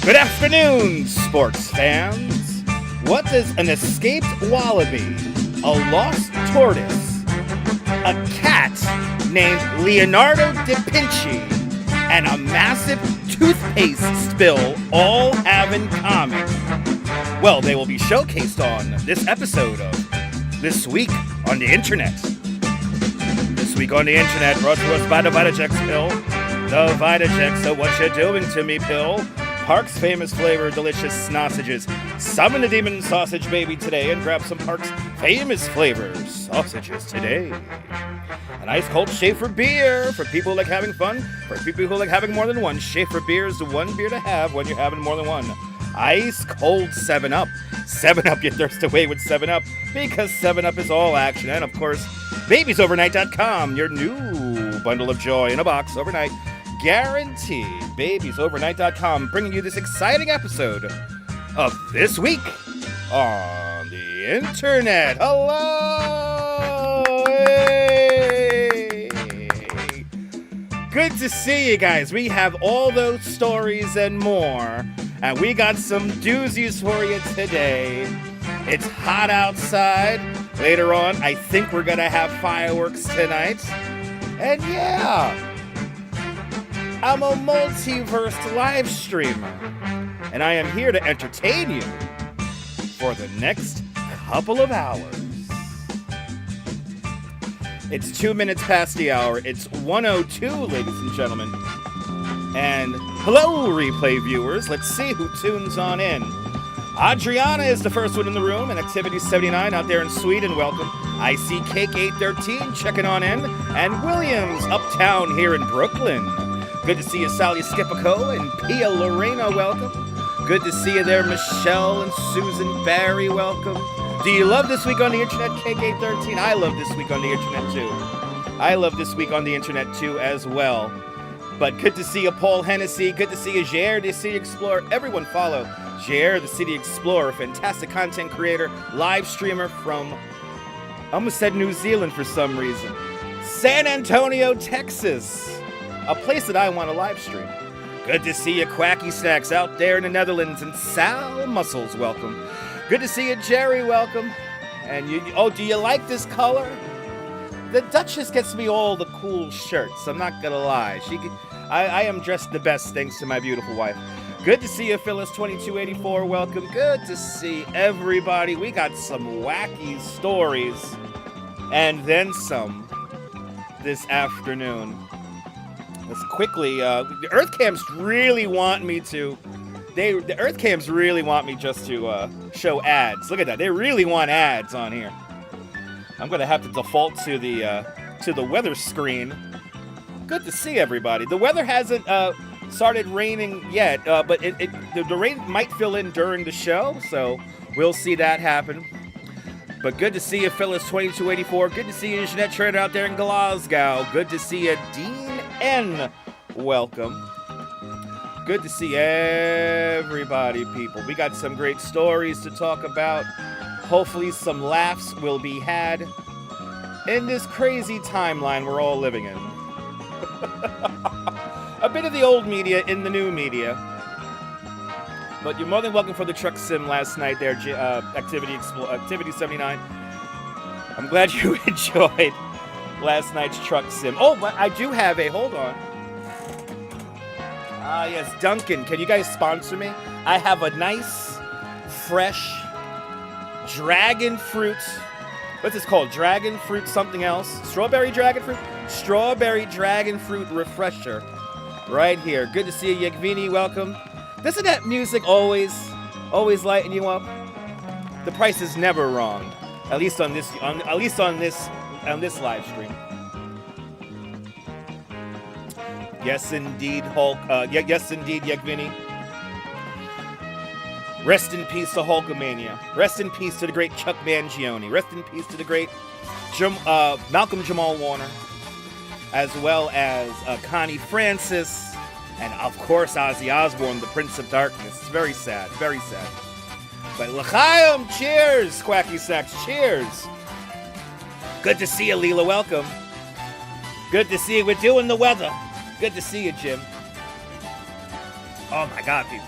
Good afternoon, sports fans. What does an escaped wallaby, a lost tortoise, a cat named Leonardo da Vinci, and a massive toothpaste spill all have in common? Well, they will be showcased on this episode of This Week on the Internet. This Week on the Internet, brought to us by the Vitajex pill. The Vitajex, so what you doing to me, pill? Park's famous flavor, delicious sausages. Summon the demon sausage baby today and grab some Park's famous flavors sausages today. An ice cold Schaefer beer for people who like having fun. For people who like having more than one, Schaefer beer is the one beer to have when you're having more than one. Ice cold 7-Up. 7-Up, you thirst away with 7-Up because 7-Up is all action. And of course, babiesovernight.com, your new bundle of joy in a box overnight. Guaranteed. Babiesovernight.com bringing you this exciting episode of This Week on the Internet. Hello! Hey! Good to see you guys. We have all those stories and more, and we got some doozies for you today. It's hot outside. Later on, I think we're going to have fireworks tonight. And yeah, I'm a multiverse live streamer, and I am here to entertain you for the next couple of hours. It's 2 minutes past the hour. It's 1:02, ladies and gentlemen. And hello, replay viewers. Let's see who tunes on in. Adriana is the first one in the room, and Activity 79 out there in Sweden, welcome. I see Cake 813 checking on in, and Williams uptown here in Brooklyn. Good to see you, Sally Skipico and Pia Lorena, welcome. Good to see you there, Michelle and Susan Barry, welcome. Do you love This Week on the Internet, Cake 813? I love This Week on the Internet, too. I love This Week on the Internet, too, as well. But good to see you, Paul Hennessy. Good to see you, Jair, the City Explorer. Everyone follow Jair, the City Explorer, fantastic content creator, live streamer from, I almost said New Zealand for some reason, San Antonio, Texas. A place that I want to live stream. Good to see you, Quacky Snacks, out there in the Netherlands, and Sal Muscles, welcome. Good to see you, Jerry, welcome. And you, oh, do you like this color? The Duchess gets me all the cool shirts, I'm not gonna lie. I am dressed the best thanks to my beautiful wife. Good to see you, Phyllis2284, welcome. Good to see everybody. We got some wacky stories, and then some, this afternoon. Let's quickly, the Earth Cams really want me to, the Earth Cams really want me just to show ads. Look at that, they really want ads on here. I'm gonna have to default to the weather screen. Good to see everybody. The weather hasn't started raining yet, but the rain might fill in during the show, so we'll see that happen. But good to see you, Phyllis2284. Good to see you, Jeanette Trader out there in Glasgow. Good to see you, Dean N. Welcome. Good to see everybody, people. We got some great stories to talk about. Hopefully some laughs will be had in this crazy timeline we're all living in. A bit of the old media in the new media. But you're more than welcome for the truck sim last night there, Activity 79. I'm glad you enjoyed last night's truck sim. Oh, but I do have a, hold on. Yes, Duncan, can you guys sponsor me? I have a nice, fresh, dragon fruit, what's this called? Dragon fruit something else? Strawberry dragon fruit? Strawberry dragon fruit refresher. Right here. Good to see you, Yegvini, welcome. Doesn't that music always lighten you up? The price is never wrong. At least on this live stream. Yes, indeed, Hulk. Yes, indeed, Yegvini. Rest in peace to Hulkamania. Rest in peace to the great Chuck Mangione. Rest in peace to the great Malcolm Jamal Warner, as well as Connie Francis, and of course Ozzy Osbourne, the Prince of Darkness. It's very sad, very sad. But l'chaim, cheers, Quacky Sacks, cheers. Good to see you, Leela, welcome. Good to see you, we're doing the weather. Good to see you, Jim. Oh my God, people.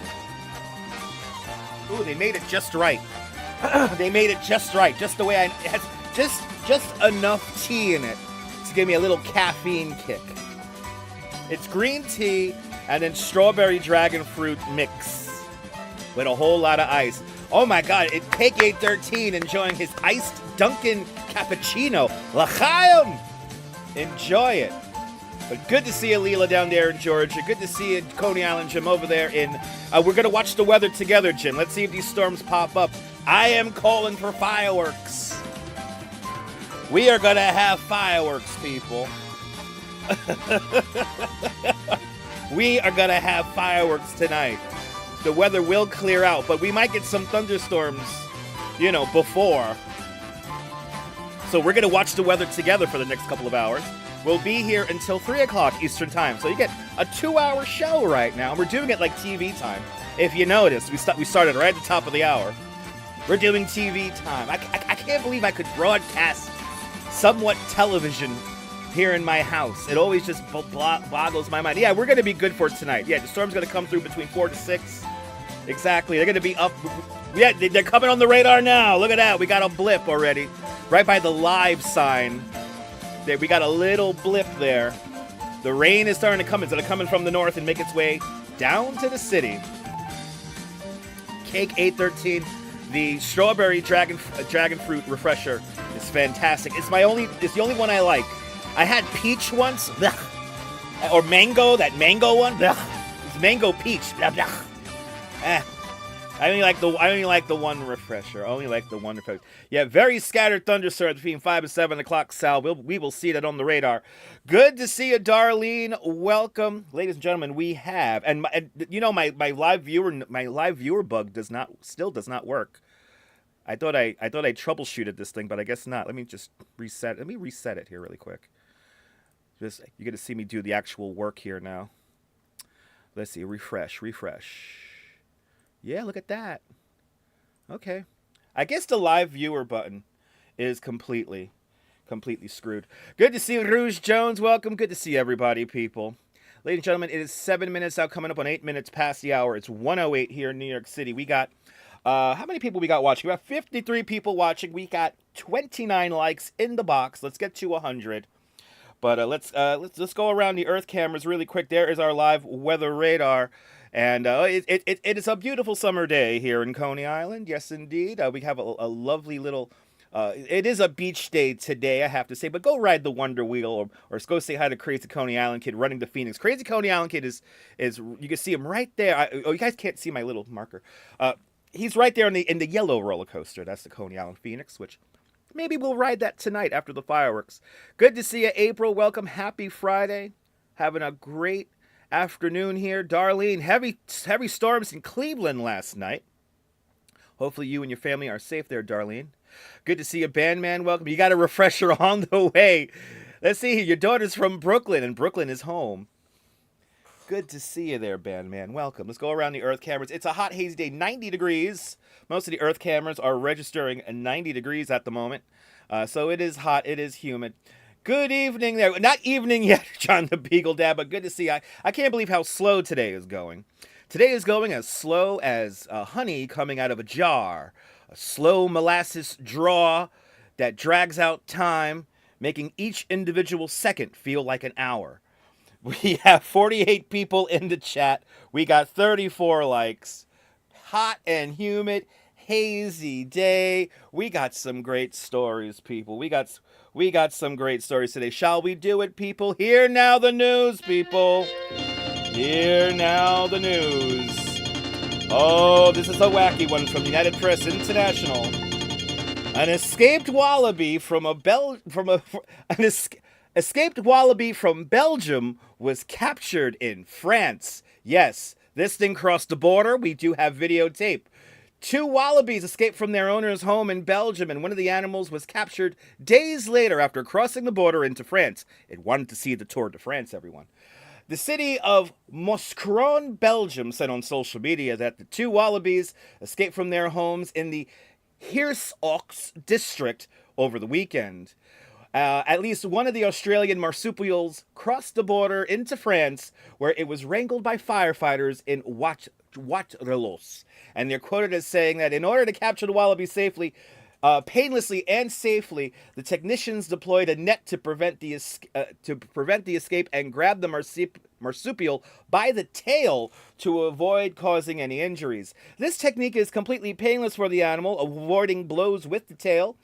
Ooh, they made it just right. They made it just right, just the way it has just enough tea in it to give me a little caffeine kick. It's green tea and then strawberry dragon fruit mix with a whole lot of ice. Oh my God, it's Cake 813 enjoying his iced Dunkin' cappuccino. L'chaim! Enjoy it. But good to see you, Leela, down there in Georgia. Good to see you, Coney Island, Jim, over there in... we're going to watch the weather together, Jim. Let's see if these storms pop up. I am calling for fireworks. We are going to have fireworks, people. We are going to have fireworks tonight. The weather will clear out, but we might get some thunderstorms, you know, before. So we're going to watch the weather together for the next couple of hours. We'll be here until 3 o'clock Eastern Time. So you get a 2-hour show right now. We're doing it like TV time. If you notice, we started right at the top of the hour. We're doing TV time. I can't believe I could broadcast somewhat television here in my house. It always just boggles my mind. Yeah, we're going to be good for tonight. Yeah, the storm's going to come through between 4 to 6. Exactly. They're going to be up. Yeah, they're coming on the radar now. Look at that. We got a blip already. Right by the live sign. There, we got a little blip there. The rain is starting to come. It's going to come in from the north and make its way down to the city. Cake 813, the strawberry dragon fruit refresher is fantastic. It's the only one I like. I had peach once, blech. Or mango, that mango one. Blech. It's mango peach. Blech, blech. I only like the one refresher. Yeah, very scattered thunderstorms between 5 and 7 o'clock, Sal. We will see that on the radar. Good to see you, Darlene. Welcome, ladies and gentlemen. We have and you know my live viewer bug still does not work. I thought I troubleshooted this thing, but I guess not. Let me just reset. Let me reset it here really quick. Just you get to see me do the actual work here now. Let's see. Refresh. Yeah, look at that. Okay. I guess the live viewer button is completely screwed. Good to see you, Rouge Jones. Welcome. Good to see everybody, people. Ladies and gentlemen, it is 7 minutes out, coming up on 8 minutes past the hour. It's 1:08 here in New York City. We got, how many people we got watching? We got 53 people watching. We got 29 likes in the box. Let's get to 100. But let's go around the Earth cameras really quick. There is our live weather radar. And it is a beautiful summer day here in Coney Island. Yes, indeed. We have a lovely little... it is a beach day today, I have to say. But go ride the Wonder Wheel or go say hi to Crazy Coney Island Kid running to Phoenix. Crazy Coney Island Kid is you can see him right there. You guys can't see my little marker. He's right there in the yellow roller coaster. That's the Coney Island Phoenix, which... maybe we'll ride that tonight after the fireworks. Good to see you, April. Welcome. Happy Friday. Having a great afternoon here. Darlene, heavy storms in Cleveland last night. Hopefully you and your family are safe there, Darlene. Good to see you, Bandman. Welcome. You got a refresher on the way. Let's see here. Your daughter's from Brooklyn, and Brooklyn is home. Good to see you there, Bandman. Welcome. Let's go around the Earth cameras. It's a hot, hazy day, 90 degrees. Most of the Earth cameras are registering 90 degrees at the moment. So it is hot. It is humid. Good evening there. Not evening yet, John the Beagle Dad, but good to see you. I can't believe how slow today is going. Today is going as slow as honey coming out of a jar. A slow molasses draw that drags out time, making each individual second feel like an hour. We have 48 people in the chat. We got 34 likes. Hot and humid, hazy day. We got some great stories, people. We got some great stories today. Shall we do it, people? Hear now the news, people. Hear now the news. Oh, this is a wacky one from United Press International. An escaped wallaby from escaped wallaby from Belgium was captured in France. Yes, this thing crossed the border. We do have videotape. 2 wallabies escaped from their owner's home in Belgium, and one of the animals was captured days later after crossing the border into France. It wanted to see the Tour de France, everyone. The city of Mouscron, Belgium, said on social media that the 2 wallabies escaped from their homes in the Heersox district over the weekend. At least one of the Australian marsupials crossed the border into France, where it was wrangled by firefighters in Waterloo. And they're quoted as saying that in order to capture the wallaby safely, painlessly and safely, the technicians deployed a net to prevent the escape and grabbed the marsupial by the tail to avoid causing any injuries. This technique is completely painless for the animal, avoiding blows with the tail,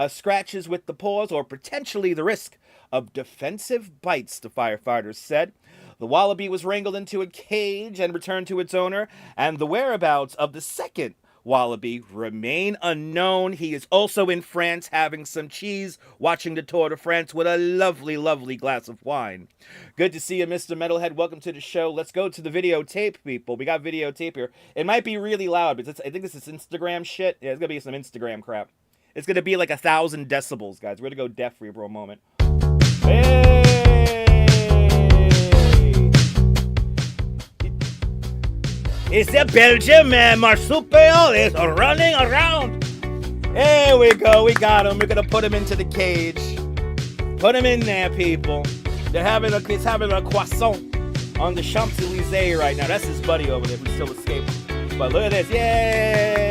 scratches with the paws, or potentially the risk of defensive bites, the firefighters said. The wallaby was wrangled into a cage and returned to its owner, and the whereabouts of the second wallaby remain unknown. He is also in France having some cheese, watching the Tour de France with a lovely, lovely glass of wine. Good to see you, Mr. Metalhead. Welcome to the show. Let's go to the videotape, people. We got videotape here. It might be really loud, but I think this is Instagram shit. Yeah, it's going to be some Instagram crap. It's going to be like 1,000 decibels, guys. We're going to go deaf for a moment. Hey! It's the Belgian marsupial is running around. There we go. We got him. We're going to put him into the cage. Put him in there, people. He's having a croissant on the Champs-Elysees right now. That's his buddy over there who still escaped. But look at this. Yay!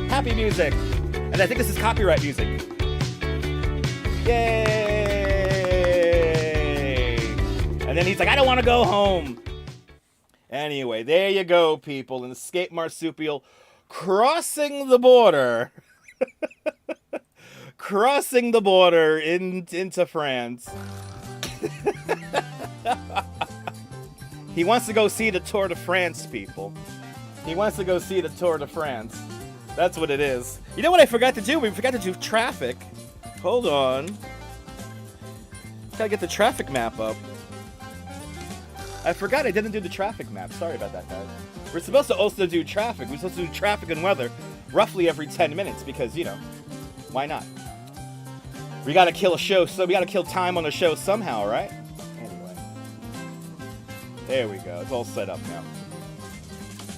Happy music. And I think this is copyright music. Yay! And then he's like, I don't want to go home. Anyway, there you go, people. An escaped marsupial crossing the border. Crossing the border into France. He wants to go see the Tour de France, people. He wants to go see the Tour de France. That's what it is. You know what I forgot to do? We forgot to do traffic. Hold on. Gotta get the traffic map up. I forgot I didn't do the traffic map. Sorry about that, guys. We're supposed to also do traffic. We're supposed to do traffic and weather roughly every 10 minutes because, you know, why not? We gotta kill a show, so we gotta kill time on the show somehow, right? Anyway. There we go. It's all set up now.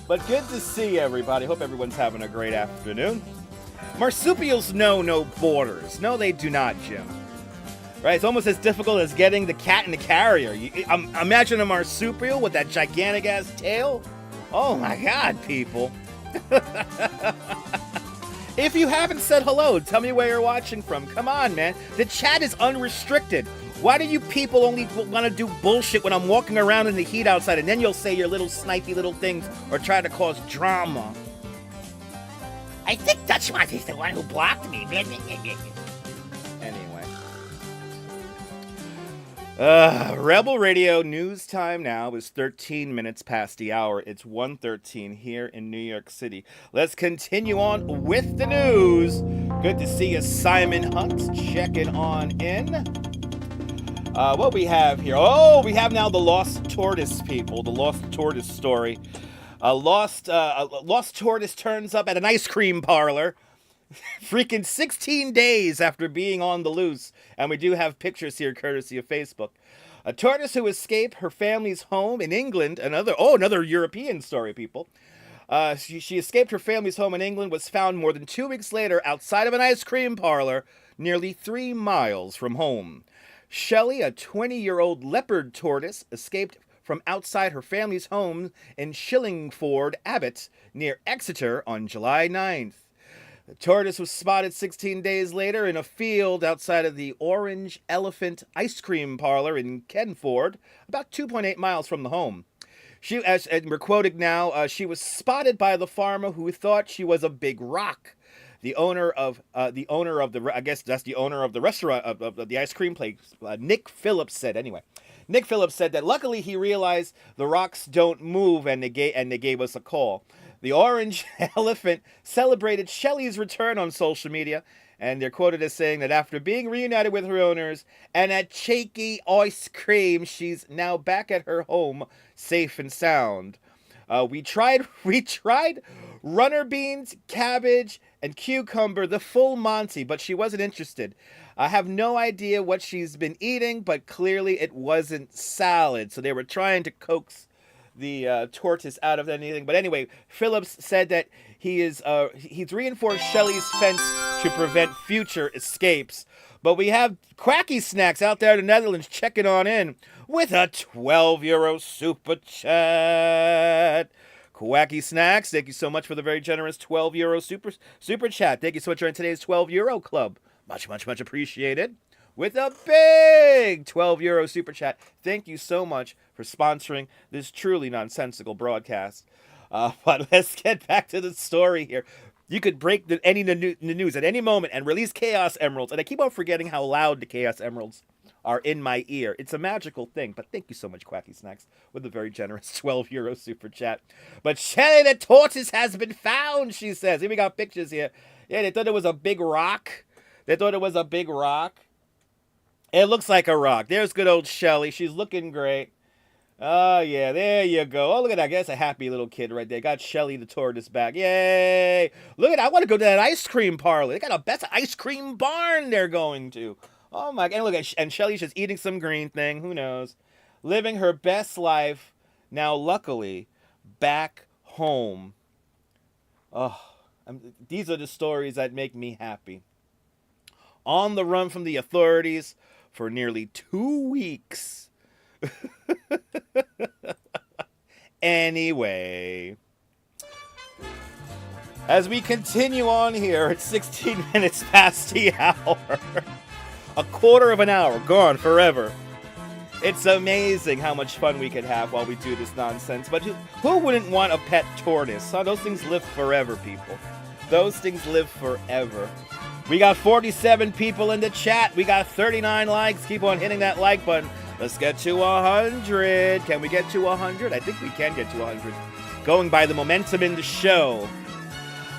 But good to see everybody. Hope everyone's having a great afternoon. Marsupials know no borders. No, they do not, Jim. Right? It's almost as difficult as getting the cat in the carrier. Imagine a marsupial with that gigantic-ass tail. Oh, my God, people. If you haven't said hello, tell me where you're watching from. Come on, man. The chat is unrestricted. Why do you people only want to do bullshit when I'm walking around in the heat outside, and then you'll say your little snipey little things or try to cause drama? I think Dutchman is the one who blocked me. Anyway. Rebel Radio news time now is 13 minutes past the hour. It's 1:13 here in New York City. Let's continue on with the news. Good to see you, Simon Hunt, checking on in. What we have here? Oh, we have now the lost tortoise, people. The lost tortoise story. A lost tortoise turns up at an ice cream parlor. Freaking 16 days after being on the loose. And we do have pictures here courtesy of Facebook. A tortoise who escaped her family's home in England, another European story, people. She escaped her family's home in England, was found more than 2 weeks later outside of an ice cream parlor, nearly 3 miles from home. Shelley, a 20-year-old leopard tortoise, escaped from outside her family's home in Shillingford Abbot, near Exeter, on July 9th. The tortoise was spotted 16 days later in a field outside of the Orange Elephant Ice Cream Parlor in Kenford, about 2.8 miles from the home. And we're quoting now, she was spotted by the farmer who thought she was a big rock. The owner of the I guess that's the owner of the restaurant of the ice cream place, Nick Phillips said. Anyway, Nick Phillips said that luckily he realized the rocks don't move and they gave us a call. The orange elephant celebrated Shelley's return on social media, and they're quoted as saying that after being reunited with her owners and a cheeky ice cream, she's now back at her home, safe and sound. We tried runner beans, cabbage, and cucumber, the full Monty, but she wasn't interested. I have no idea what she's been eating, but clearly it wasn't salad. So they were trying to coax the tortoise out of anything. But anyway, Phillips said that he's reinforced Shelley's fence to prevent future escapes. But we have Quacky Snacks out there in the Netherlands checking on in with a €12 super chat. Quacky Snacks, thank you so much for the very generous €12 super chat. Thank you so much for today's €12 club. Much, much, much appreciated. With a big €12 super chat. Thank you so much for sponsoring this truly nonsensical broadcast. But let's get back to the story here. You could break the news at any moment and release Chaos Emeralds. And I keep on forgetting how loud the Chaos Emeralds are in my ear. It's a magical thing. But thank you so much, Quacky Snacks, with a very generous €12 super chat. But Shelley the tortoise has been found, she says. Here we got pictures here. Yeah, they thought it was a big rock. It looks like a rock. There's good old Shelley. She's looking great. Oh, yeah, there you go. Oh, look at that. That's a happy little kid right there. Got Shelley the tortoise back. Yay. Look at that. I want to go to that ice cream parlor. They got a best ice cream barn they're going to. Oh, my God. And look at, and Shelley's just eating some green thing. Who knows? Living her best life. Now, luckily, back home. Oh, these are the stories that make me happy. On the run from the authorities for nearly 2 weeks. Anyway, as we continue on here, it's 16 minutes past the hour. A quarter of an hour gone forever. It's amazing how much fun we can have while we do this nonsense. But who wouldn't want a pet tortoise? Huh? Those things live forever, people. Those things live forever. We got 47 people in the chat. We got 39 likes. Keep on hitting that like button. Let's get to 100. Can we get to 100? I think we can get to 100. Going by the momentum in the show.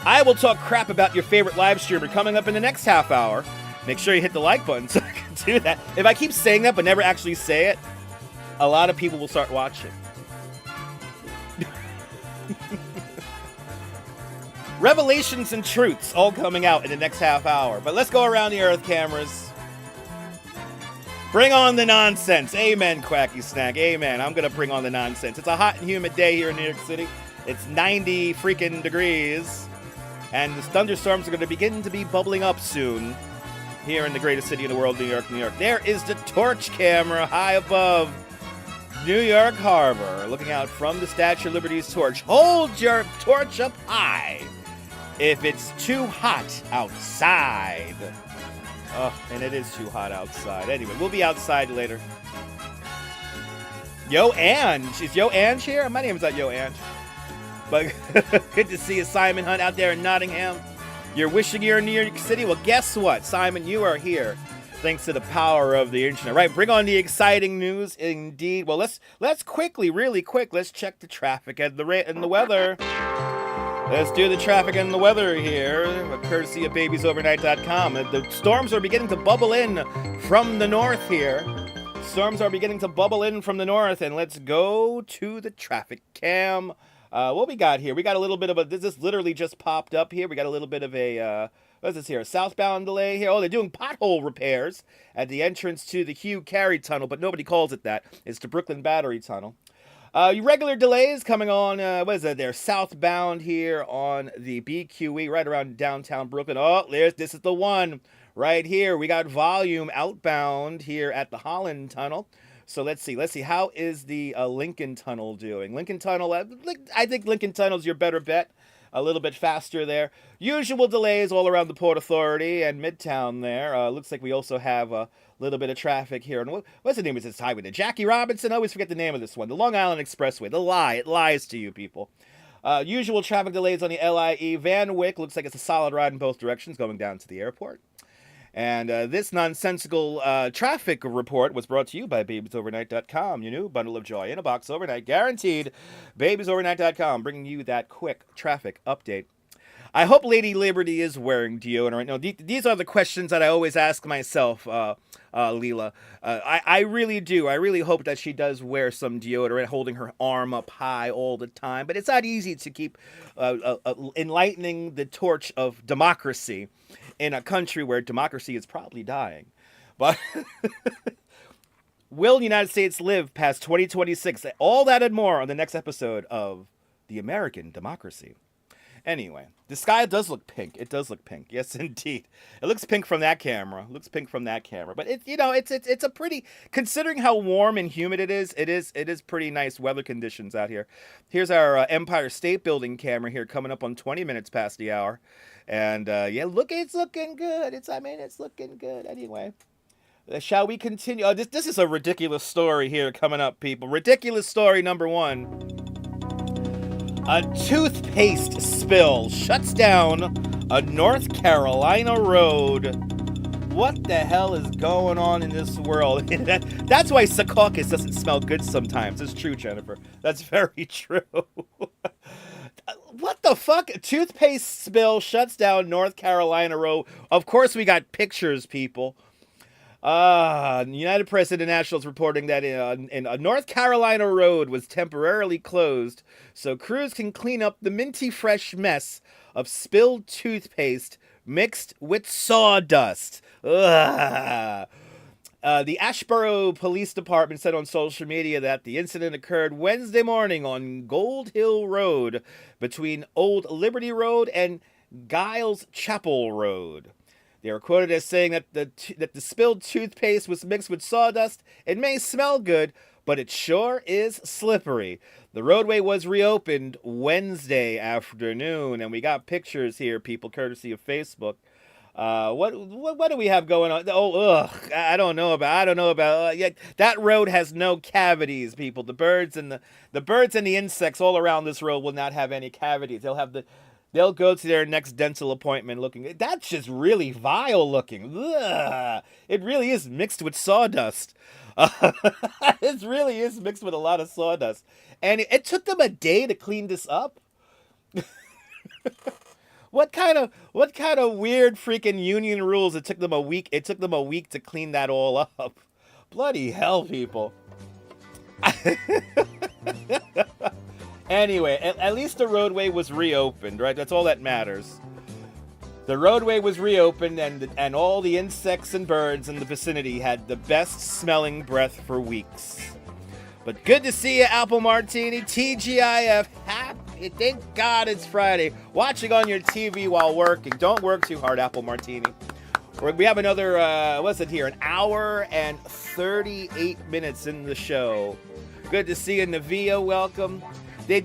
I will talk crap about your favorite live streamer coming up in the next half hour. Make sure you hit the like button so I can do that. If I keep saying that but never actually say it, a lot of people will start watching. Revelations and truths all coming out in the next half hour. But let's go around the earth, cameras. Bring on the nonsense. Amen, Quacky Snack. Amen. I'm going to bring on the nonsense. It's a hot and humid day here in New York City. It's 90 freaking degrees. And the thunderstorms are going to begin to be bubbling up soon here in the greatest city in the world, New York, New York. There is the torch camera high above New York Harbor, looking out from the Statue of Liberty's torch. Hold your torch up high if it's too hot outside. Oh, and it is too hot outside. Anyway, we'll be outside later. Yo Ange. Is Yo Ange here? My name's not Yo Ange. But good to see you, Simon Hunt, out there in Nottingham. You're wishing you're in New York City? Well, guess what, Simon? You are here, thanks to the power of the internet. Right, bring on the exciting news, indeed. Well, let's quickly, really quick, let's check the traffic and the weather. Let's do the traffic and the weather here, courtesy of babiesovernight.com. The storms are beginning to bubble in from the north here. Storms are beginning to bubble in from the north, and let's go to the traffic cam. What we got here? We got a little bit of a, this literally just popped up here. We got a little bit of a, what is this here? A southbound delay here. Oh, they're doing pothole repairs at the entrance to the Hugh Carey Tunnel, but nobody calls it that. It's the Brooklyn Battery Tunnel. Regular delays coming on, what is that there? Southbound here on the BQE, right around downtown Brooklyn. Oh, this is the one right here. We got volume outbound here at the Holland Tunnel. So let's see. How is the Lincoln Tunnel doing? Lincoln Tunnel, I think Lincoln Tunnel's your better bet. A little bit faster there. Usual delays all around the Port Authority and Midtown there. Looks like we also have a little bit of traffic here. And what's the name of this highway? The Jackie Robinson? I always forget the name of this one. The Long Island Expressway. It lies to you people. Usual traffic delays on the LIE. Van Wyck looks like it's a solid ride in both directions going down to the airport. And this nonsensical traffic report was brought to you by BabiesOvernight.com. You know, bundle of joy in a box overnight, guaranteed. BabiesOvernight.com, bringing you that quick traffic update. I hope Lady Liberty is wearing deodorant. No, these are the questions that I always ask myself, Leela. I really do. I really hope that she does wear some deodorant, holding her arm up high all the time. But it's not easy to keep enlightening the torch of democracy in a country where democracy is probably dying. But will the United States live past 2026? All that and more on the next episode of The American Democracy. Anyway, the sky does look pink. It does look pink. Yes, indeed. It looks pink from that camera. But it's a pretty, considering how warm and humid it is pretty nice weather conditions out here. Here's our Empire State Building camera here coming up on 20 minutes past the hour. And yeah, it's looking good. It's looking good. Anyway, shall we continue? Oh, this is a ridiculous story here coming up, people. Ridiculous story number one. A toothpaste spill shuts down a North Carolina road. What the hell is going on in this world? That's why Secaucus doesn't smell good sometimes. It's true, Jennifer. That's very true. What the fuck? A toothpaste spill shuts down North Carolina road. Of course we got pictures, people. United Press International is reporting that in a North Carolina road was temporarily closed so crews can clean up the minty fresh mess of spilled toothpaste mixed with sawdust. The Asheboro Police Department said on social media that the incident occurred Wednesday morning on Gold Hill Road between Old Liberty Road and Giles Chapel Road. They are quoted as saying that the spilled toothpaste was mixed with sawdust. It may smell good, but it sure is slippery. The roadway was reopened Wednesday afternoon, and we got pictures here, people, courtesy of Facebook. What do we have going on? I don't know about. Yeah, that road has no cavities, people. The birds and the insects all around this road will not have any cavities. They'll go to their next dental appointment looking. That's just really vile looking. Ugh. It really is mixed with sawdust. It really is mixed with a lot of sawdust. And it took them a day to clean this up? What kind of weird freaking union rules? It took them a week to clean that all up. Bloody hell, people. Anyway, at least the roadway was reopened, right? That's all that matters. The roadway was reopened, and all the insects and birds in the vicinity had the best smelling breath for weeks. But good to see you, Apple Martini. TGIF, happy. Thank God it's Friday. Watching on your TV while working. Don't work too hard, Apple Martini. We have another, an hour and 38 minutes in the show. Good to see you, Navia. Welcome. They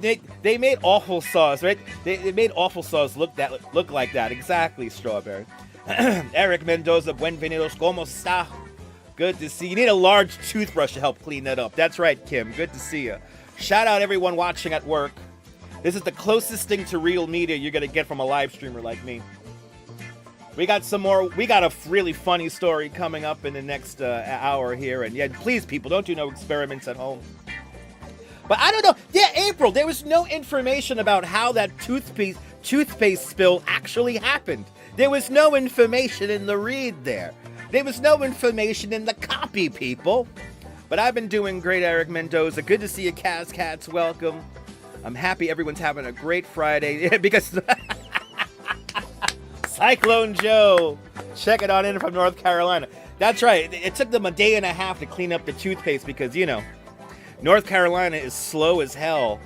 made awful sauce, right? They made awful sauce look like that. Exactly, Strawberry. Eric Mendoza, buenvenidos, ¿cómo está? Good to see you. You need a large toothbrush to help clean that up. That's right, Kim. Good to see you. Shout out everyone watching at work. This is the closest thing to real media you're going to get from a live streamer like me. We got a really funny story coming up in the next hour here. And yeah, please, people, don't do no experiments at home. But I don't know. Yeah, April, there was no information about how that toothpaste spill actually happened. There was no information in the read there. There was no information in the copy, people. But I've been doing great, Eric Mendoza. Good to see you, Kaz Cats. Welcome. I'm happy everyone's having a great Friday because Cyclone Joe, check it on in from North Carolina. That's right. It took them a day and a half to clean up the toothpaste because, you know, North Carolina is slow as hell.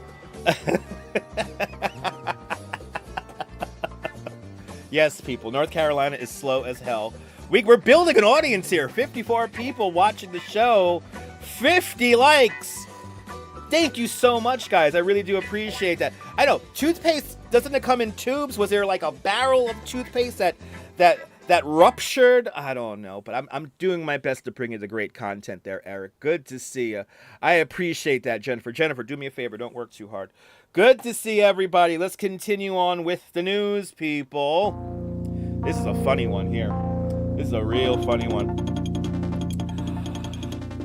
Yes, people, North Carolina is slow as hell. We're building an audience here. 54 people watching the show. 50 likes. Thank you so much, guys. I really do appreciate that. I know, toothpaste, doesn't it come in tubes? Was there like a barrel of toothpaste that ruptured? I don't know, but I'm doing my best to bring you the great content there, Eric. Good to see you. I appreciate that, Jennifer. Jennifer, do me a favor. Don't work too hard. Good to see everybody. Let's continue on with the news, people. This is a funny one here. This is a real funny one.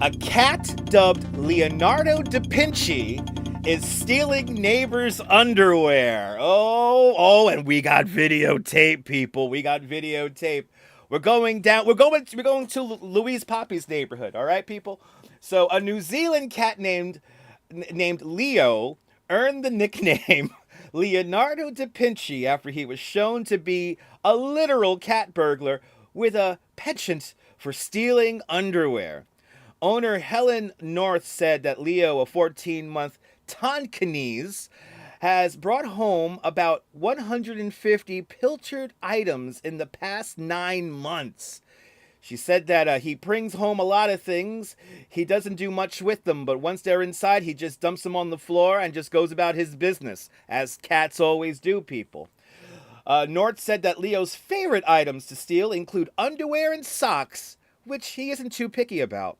A cat dubbed Leonardo da Vinci is stealing neighbors' underwear. Oh, and we got videotape, people. We got videotape. We're going to Louise Poppy's neighborhood, all right, people? So a New Zealand cat named Leo earned the nickname Leonardo da Vinci after he was shown to be a literal cat burglar with a penchant for stealing underwear. Owner Helen North said that Leo, a 14-month Tonkinese, has brought home about 150 pilched items in the past 9 months. She said that he brings home a lot of things. He doesn't do much with them, but once they're inside, he just dumps them on the floor and just goes about his business, as cats always do, people. North said that Leo's favorite items to steal include underwear and socks, which he isn't too picky about.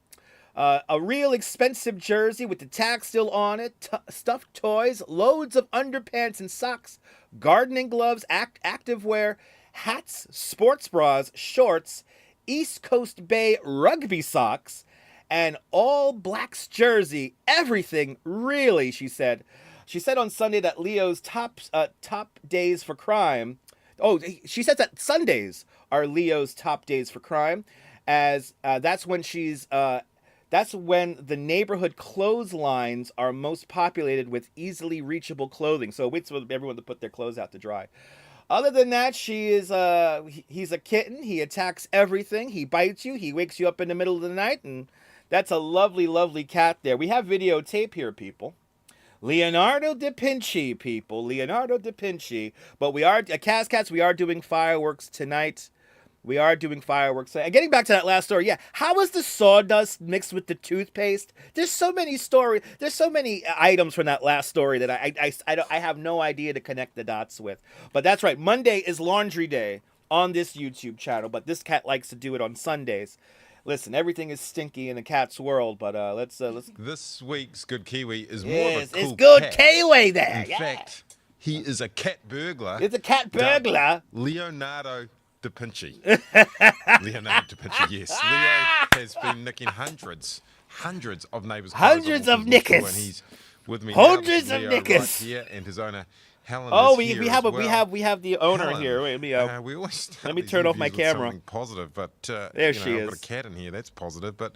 A real expensive jersey with the tag still on it, stuffed toys, loads of underpants and socks, gardening gloves, activewear, hats, sports bras, shorts, East Coast Bay rugby socks, and all blacks jersey, everything, really, she said. She said on Sunday that Leo's top days for crime. Oh, she said that Sundays are Leo's top days for crime, as that's when the neighborhood clotheslines are most populated with easily reachable clothing. So it waits for everyone to put their clothes out to dry. Other than that, he's a kitten. He attacks everything. He bites you. He wakes you up in the middle of the night, and that's a lovely, lovely cat there. We have videotape here, people. Leonardo da Vinci, people. Leonardo da Vinci. But we are, at Cats, we are doing fireworks tonight. We are doing fireworks. And getting back to that last story, yeah. How is the sawdust mixed with the toothpaste? There's so many items from that last story that I have no idea to connect the dots with. But that's right. Monday is laundry day on this YouTube channel, but this cat likes to do it on Sundays. Listen, everything is stinky in the cat's world, but let's. This week's Good Kiwi is more of a cool it's Good cat. Kiwi there. In fact, he is a cat burglar. It's a cat burglar. Leonardo da Vinci. Leonardo da Vinci, yes. Leo has been nicking hundreds of neighbours' hundreds of knickers. And he's with me hundreds now. of knickers. Right here, and his owner Helen. Oh, is we here have as well. we have the owner Helen, here. Wait, we always let me turn off my camera. Something positive, but there she I've is. got a cat in here. That's positive. But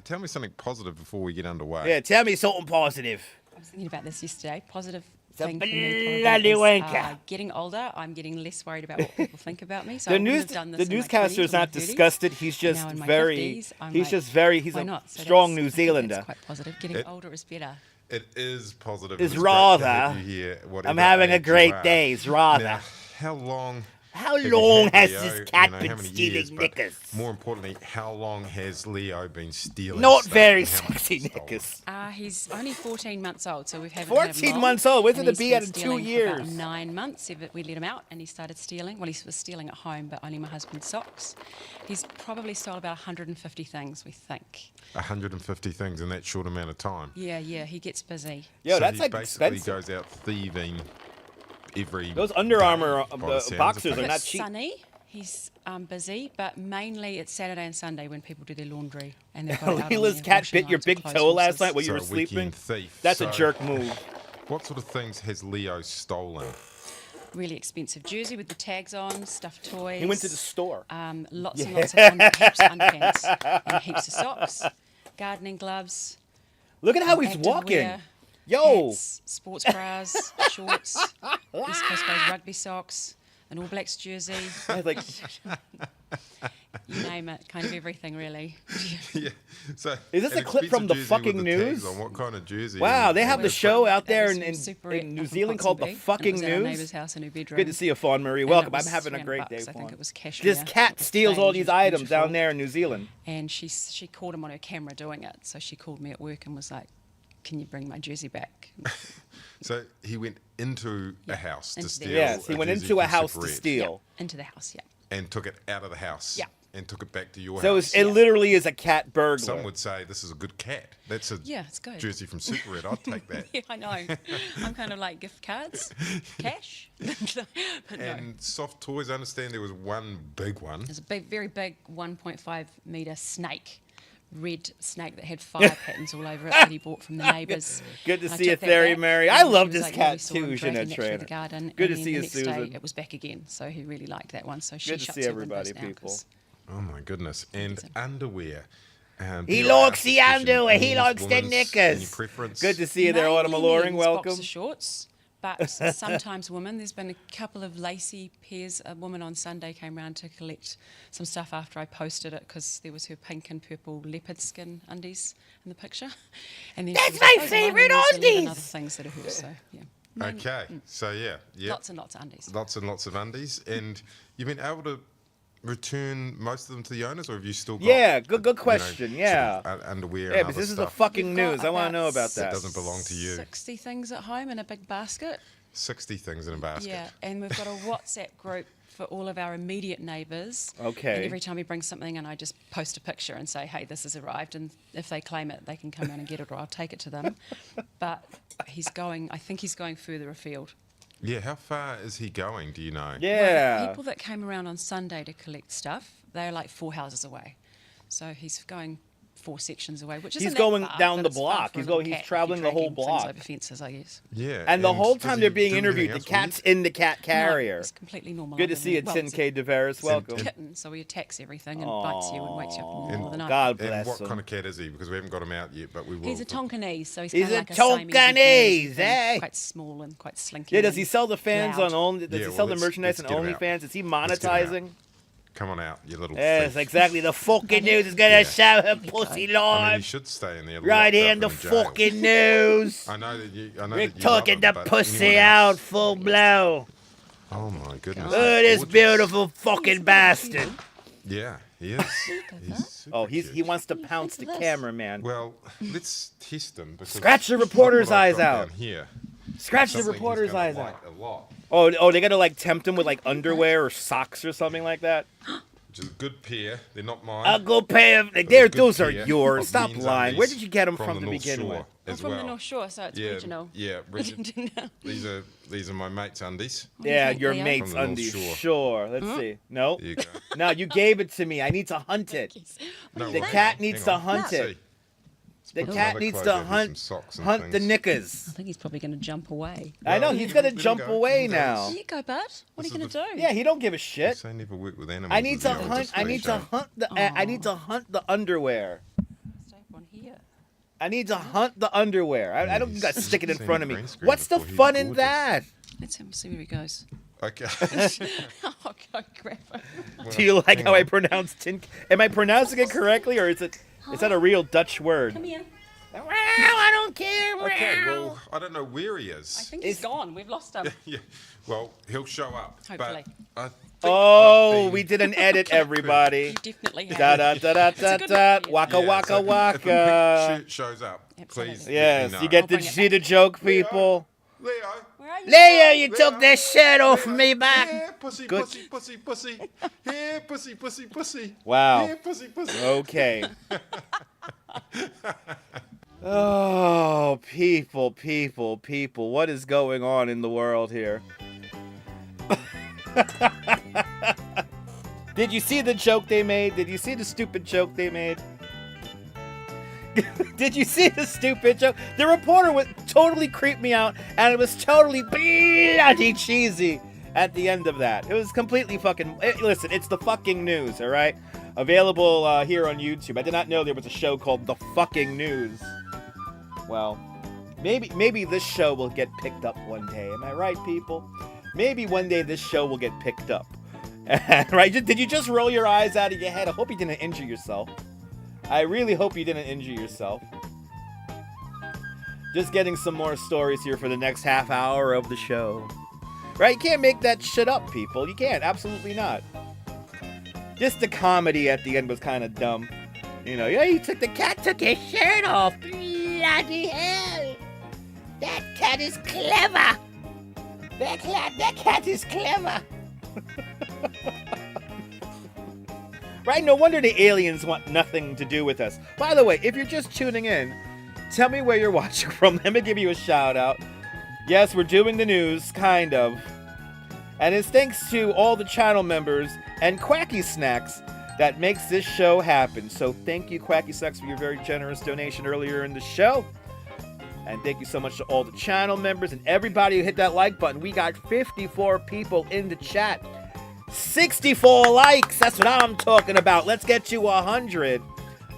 tell me something positive before we get underway. Yeah, tell me something positive. I was thinking about this yesterday. Positive It's a thing for me bloody probably wanker. is getting older. I'm getting less worried about what people think about me. So The I wouldn't have done this in my newscaster 20s is or not my 30s. disgusted. He's just Now in my very 50s, I'm he's like, just very he's why a not? So strong that's- New I think Zealander. That's quite positive. Getting older is better. It is positive. It's It's great to rather. have you here, whatever I'm having a age you great are. day. It's rather. Now, how long How have you long had has Leo? this cat how been many stealing years, but knickers? More importantly, how long has Leo been stealing Not stuff very and how much sexy he's stolen? knickers. He's only 14 months old, so we've had 14 months old. Where's and it to he's be been out in 2 stealing for years? About 9 months. We let him out, and he started stealing. Well, he was stealing at home, but only my husband's socks. He's probably stole about 150 things, we think. 150 things in that short amount of time. Yeah, he gets busy. Yo, So that's he like basically expensive. goes out thieving every Those Under day, Armour by the sounds of boxers are things. not It's cheap. sunny. He's busy, but mainly it's Saturday and Sunday when people do their laundry and they've got it out on Leila's their cat washing bit your lines or big clothes toe last horses. night while you So were a sleeping. weekend thief. That's a So, jerk move. What sort of things has Leo stolen? Really expensive jersey with the tags on, stuffed toys. He went to the store. Lots and lots of heaps of underpants and heaps of socks, gardening gloves. Look at how he's active walking. wear, Yo. hats, sports bras, shorts, East Coast Bay rugby socks, an All Blacks jersey. I was like, You name it, kind of everything really. Yeah. So Is this an a clip from expensive the jersey fucking with the tags news? on. What kind of jersey? wow, they have the was show from- out that there was in, from in, Super in New up in Zealand called the Ponsonby, and fucking it was at our news. neighbour's house in her bedroom. Good to see you, Fawn Marie. And Welcome. it I'm was having a 300 great day, bucks. I think Fawn. it was cashmere. This cat steals all these items down there in New Zealand. And she called him on her camera doing it. So she called me at work and was like, "Can you bring my jersey back?" So he went into a house to into the steal. Yes, he a went jersey into a from house Super to Red steal. Into the house, yeah. and took it out of the house. Yeah. and took it back to your So house. it literally is a cat burglar. Some would say this is a good cat. That's a Yeah, it's good. jersey from Super Red. I'd take that. Yeah, I know. I'm kind of like gift cards, cash. But no. And soft toys, I understand there was one big one. There's a big, very big 1.5 metre snake, red snake that had fire patterns all over it that he bought from the neighbours. Good to And I see you, took that Theory back, Mary. and I she love was this like, cat we saw too, him Jeanette dragging it through Trainer. the garden, Good to and see then you, the next day Susan. it was back again, so he really liked that one. So she Good to shuts see her everybody, windows now people. 'cause Oh my goodness. And underwear. He do you likes ask the especially underwear. He men's, likes the women's, knickers. Any preference? Good to see you there, Autumn mainly Alluring. men's Welcome. boxer shorts, but sometimes women. There's been a couple of lacy pairs. A woman on Sunday came round to collect some stuff after I posted it because there was her pink and purple leopard skin undies in the picture. And then she That's was my like, "Those are mine," favourite and there's 11 undies. other things that are hers. So yeah. Okay. So yeah. Lots and lots of undies. Lots and lots of undies. And you've been able to return most of them to the owners, or have you still got? Yeah, good question, yeah. Sort of underwear. Yeah, and but other this is the stuff. fucking We've got news. I want to about know about That that. doesn't belong to you. 60 things at home in a big basket. 60 things in a basket. Yeah, and we've got a WhatsApp group for all of our immediate neighbours. Okay. And every time we bring something in, I just post a picture and say, hey, this has arrived. And if they claim it, they can come around and get it, or I'll take it to them. But I think he's going further afield. Yeah. How far is he going? Do you know? Well, the Yeah. people that came around on Sunday to collect stuff, they're like 4 houses away. So he's going 4 sections away, which is He's going down but the it's far block. for a He's little going- he's cat if traveling you're the whole dragging things block. over fences, I guess. Yeah. And the whole does time he they're being do interviewed, the anything else cat's in the cat No, carrier. it's completely normal. Good to other see you, than- well, Tin it's K. Deveris. a Welcome. kitten, so he attacks everything and bites you and wakes you up in the middle of the night. God weird? And bless what him. kind of cat is he? Because we haven't got him out yet, but we will. He's a Tonkinese, so he's He's kind a of like a Siamese Tonkinese, thing, eh? quite small and quite slinky. Yeah, does he and sell the fans loud. on only? Does Yeah, he well, sell the let's- merchandise let's on get him out. OnlyFans? Is he Let's get him out. monetizing? Come on out, you little. Yes, thief. exactly. The fucking news is gonna Yeah. show her pussy I mean, he live should stay in there. right locked here up in the in jail. fucking news. I know that you. I know We're that you talking the love him, but pussy anyone out else- full blow. Oh my goodness. Look at this Gorgeous. beautiful fucking bastard. Yeah, he is. He's super Oh, cute. he wants to pounce the cameraman. Well, let's test him. Because Scratch the reporter's what I've eyes got out. down Here. Scratch the Something he's reporter's gonna eyes like out. A lot, Oh, they gotta like tempt him with like underwear or socks or something like that. which is a good pair. They're not mine. I'll go pay him. But There, a good those are pair yours. of Stop men's lying. undies Where did you get them from from the to North begin Shore with? We're as from well. the North Shore, so it's Yeah, regional. yeah. I didn't know. These are my mate's undies. Yeah, think your they are? mate's From the North undies. Shore. Sure. Let's see. No. There you go. No, you gave it to me. I need to hunt it. No The worries. cat needs Hang to on. hunt Let's it. see. The Put cat another needs clothes to over, some hunt socks and hunt the things. knickers. I think he's probably going to jump away. I know Well, he's yeah, gonna there you jump go. away Here now. There you go, bud. What are you This going is to do? Yeah, he don't give a shit. So I never work with animals. I need as to well, hunt. just I for need show. to hunt the. I need to hunt the underwear. Stay up on here. I need to hunt the underwear. I don't. You got to stick it in seen front of the me. green screen What's the before. He's fun in gorgeous. that? Let's see where he goes. Okay. I'll go grab him. Do you like Hang how I on. pronounce tin? Am I pronouncing it correctly, or is that a real Dutch word? Come here. I don't care. Okay. Well, I don't know where he I is. think he's gone. We've lost him. Yeah. Well, he'll show up. Hopefully. But I think Oh, I've been- we did an edit, everybody. You definitely have. Da da da da da a good da. look. Waka Yeah, waka so if a waka. pink shirt shows up, Absolutely. please. Yes, let me you know. get I'll to bring it see the joke, people. Leo. Where are you? Leah, you took that shirt off me back. Here, pussy, Good. pussy, pussy, pussy. Here, pussy, pussy, pussy. Wow. Here, pussy, pussy. Okay. Oh, people. What is going on in the world here? Did you see the joke they made? Did you see the stupid joke they made? Did you see the stupid joke? The reporter was totally creeped me out, and it was totally bloody cheesy at the end of that. It was completely fucking... Listen, it's the fucking news, all right? Available here on YouTube. I did not know there was a show called The Fucking News. Well, maybe this show will get picked up one day. Am I right, people? Maybe one day this show will get picked up. Right? Did you just roll your eyes out of your head? I hope you didn't injure yourself. I really hope you didn't injure yourself. Just getting some more stories here for the next half hour of the show. Right? You can't make that shit up, people. You can't. Absolutely not. Just the comedy at the end was kind of dumb. You know, yeah, the cat took his shirt off. Bloody hell. That cat is clever. That cat is clever. Right? No wonder the aliens want nothing to do with us. By the way, if you're just tuning in, tell me where you're watching from. Let me give you a shout out. Yes, we're doing the news, kind of. And it's thanks to all the channel members and Quacky Snacks that makes this show happen. So thank you, Quacky Snacks, for your very generous donation earlier in the show. And thank you so much to all the channel members and everybody who hit that like button. We got 54 people in the chat. 64 likes. That's what I'm talking about. Let's get to 100.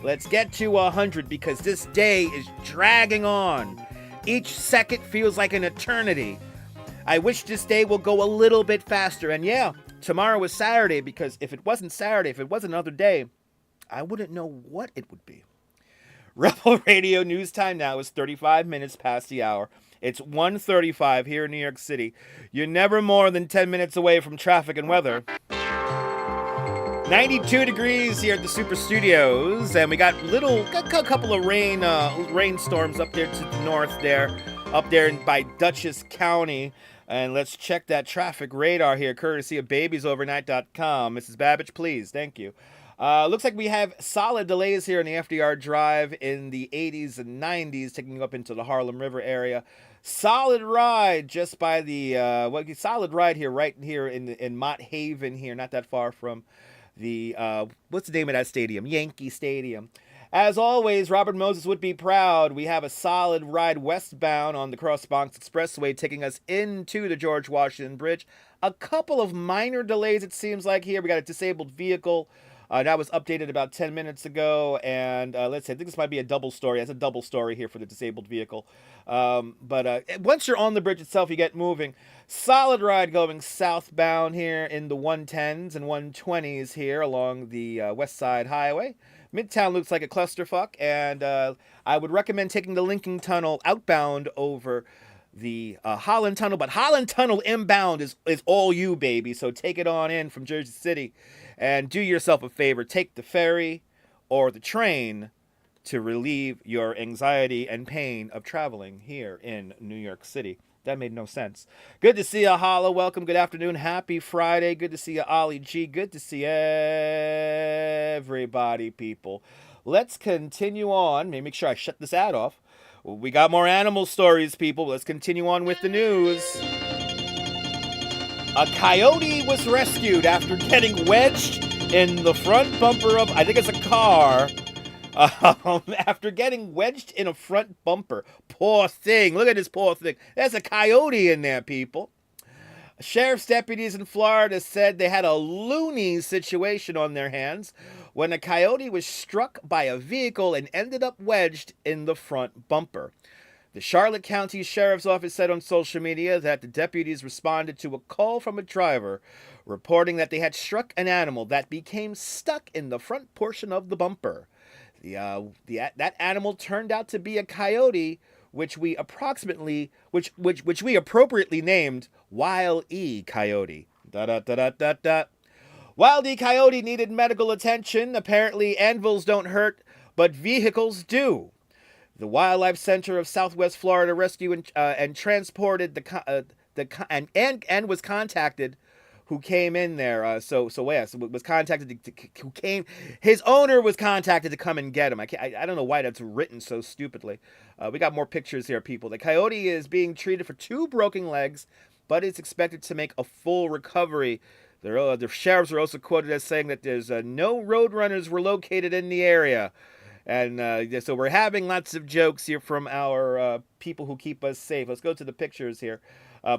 Let's get to 100 because this day is dragging on. Each second feels like an eternity. I wish this day will go a little bit faster. And yeah, tomorrow is Saturday because if it wasn't Saturday, if it was another day, I wouldn't know what it would be. Rebel Radio news time now is 35 minutes past the hour. It's 1:35 here in New York City. You're never more than 10 minutes away from traffic and weather. 92 degrees here at the Super Studios, and we got a couple of rainstorms up there to the north there, up there by Dutchess County. And let's check that traffic radar here, courtesy of babiesovernight.com. Mrs. Babbage, please. Thank you. Looks like we have solid delays here in the FDR Drive in the 80s and 90s, taking you up into the Harlem River area. Solid ride just by the solid ride here, right here in Mott Haven here, not that far from the what's the name of that stadium? Yankee Stadium. As always, Robert Moses would be proud. We have a solid ride westbound on the Cross Bronx Expressway, taking us into the George Washington Bridge. A couple of minor delays, it seems like here. We got a disabled vehicle. That was updated about 10 minutes ago, and let's see, I think this might be a double story. That's a double story here for the disabled vehicle. But once you're on the bridge itself, you get moving. Solid ride going southbound here in the 110s and 120s here along the West Side Highway. Midtown looks like a clusterfuck, and I would recommend taking the Lincoln Tunnel outbound over the Holland Tunnel, but Holland Tunnel inbound is all you, baby, so take it on in from Jersey City. And do yourself a favor, take the ferry or the train to relieve your anxiety and pain of traveling here in New York City. That made no sense. Good to see you, Hala. Welcome. Good afternoon. Happy Friday. Good to see you, Ollie G. Good to see everybody, people. Let's continue on. Let me make sure I shut this ad off. We got more animal stories, people. Let's continue on with the news. A coyote was rescued after getting wedged in the front bumper of, I think it's a car, after getting wedged in a front bumper. Poor thing. Look at this poor thing. There's a coyote in there, people. Sheriff's deputies in Florida said they had a loony situation on their hands when a coyote was struck by a vehicle and ended up wedged in the front bumper. The Charlotte County Sheriff's Office said on social media that the deputies responded to a call from a driver reporting that they had struck an animal that became stuck in the front portion of the bumper. That animal turned out to be a coyote, which we appropriately named Wild E. Coyote. Wild E. Coyote needed medical attention. Apparently, anvils don't hurt, but vehicles do. The Wildlife Center of Southwest Florida rescued and transported and was contacted. Who came in there? Was contacted. His owner was contacted to come and get him. I don't know why that's written so stupidly. We got more pictures here, people. The coyote is being treated for 2 broken legs, but it's expected to make a full recovery. The sheriffs are also quoted as saying that there's no roadrunners were located in the area. And so we're having lots of jokes here from our people who keep us safe. Let's go to the pictures here.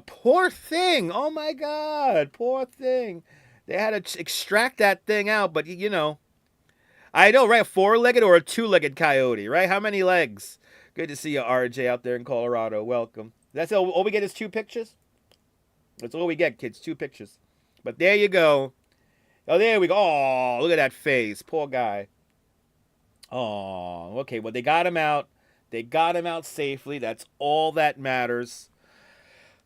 Poor thing. Oh, my God. Poor thing. They had to extract that thing out. But, you know, I know, right? A 4-legged or a 2-legged coyote, right? How many legs? Good to see you, RJ, out there in Colorado. Welcome. That's all we get is 2 pictures? That's all we get, kids. 2 pictures. But there you go. Oh, there we go. Oh, look at that face. Poor guy. Oh, okay. Well, they got him out. They got him out safely. That's all that matters.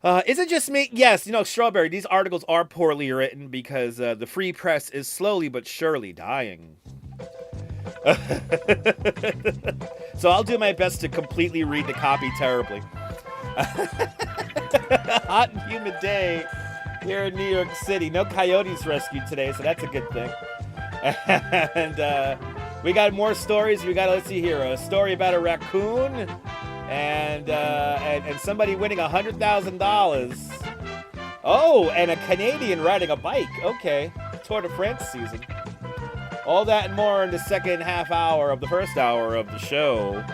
Is it just me? Yes, you know, Strawberry, these articles are poorly written because the free press is slowly but surely dying. So I'll do my best to completely read the copy terribly. Hot and humid day here in New York City. No coyotes rescued today, so that's a good thing. And we got more stories. We got, let's see here, a story about a raccoon and somebody winning $100,000. Oh, and a Canadian riding a bike. Okay, Tour de France season. All that and more in the second half hour of the first hour of the show.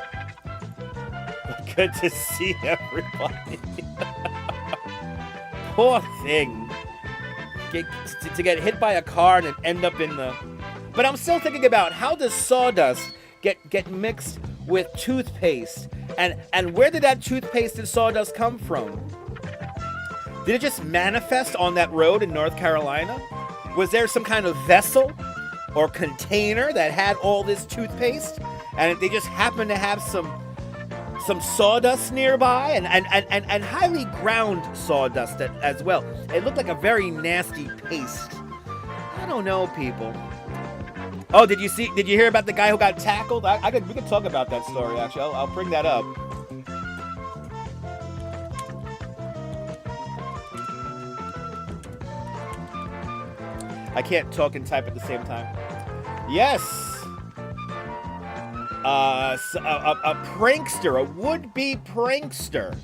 Good to see everybody. Poor thing. To get hit by a car and end up in the... But I'm still thinking about, how does sawdust get mixed with toothpaste? And where did that toothpaste and sawdust come from? Did it just manifest on that road in North Carolina? Was there some kind of vessel or container that had all this toothpaste, and they just happened to have some sawdust nearby, and highly ground sawdust as well? It looked like a very nasty paste. I don't know, people. Oh, did you hear about the guy who got tackled? We could talk about that story, actually. I'll bring that up. I can't talk and type at the same time. Yes. A prankster, a would-be prankster,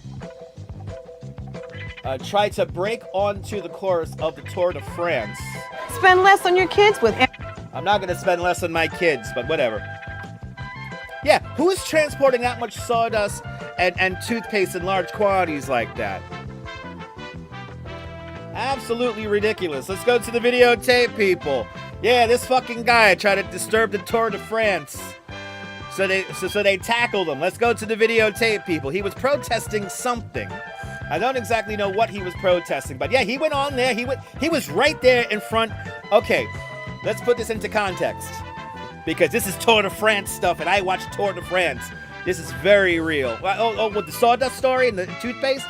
tried to break onto the course of the Tour de France. Spend less on your kids with... I'm not going to spend less on my kids, but whatever. Yeah, who is transporting that much sawdust and toothpaste in large quantities like that? Absolutely ridiculous. Let's go to the videotape, people. Yeah, this fucking guy tried to disturb the Tour de France. So they tackled him. Let's go to the videotape, people. He was protesting something. I don't exactly know what he was protesting, but yeah, he went on there. He was right there in front. Okay, let's put this into context, because this is Tour de France stuff, and I watch Tour de France. This is very real. With the sawdust story and the toothpaste?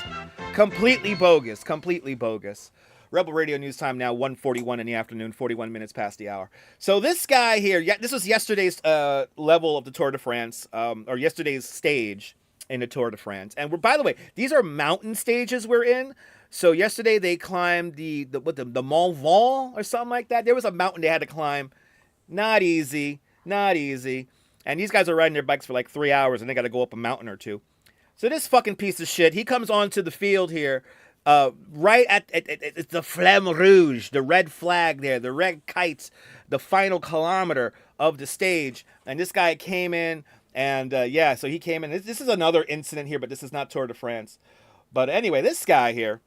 Completely bogus. Completely bogus. Rebel Radio News Time now, 1:41 in the afternoon, 41 minutes past the hour. So this guy here, this was yesterday's level of the Tour de France, or yesterday's stage in the Tour de France. And by the way, these are mountain stages we're in. So yesterday they climbed the Mont Vent or something like that. There was a mountain they had to climb. Not easy. Not easy. And these guys are riding their bikes for like 3 hours, and they got to go up a mountain or two. So this fucking piece of shit, he comes onto the field here, right at the Flamme Rouge, the red flag there, the red kites, the final kilometer of the stage. And this guy came in, and so he came in. This is another incident here, but this is not Tour de France. But anyway, this guy here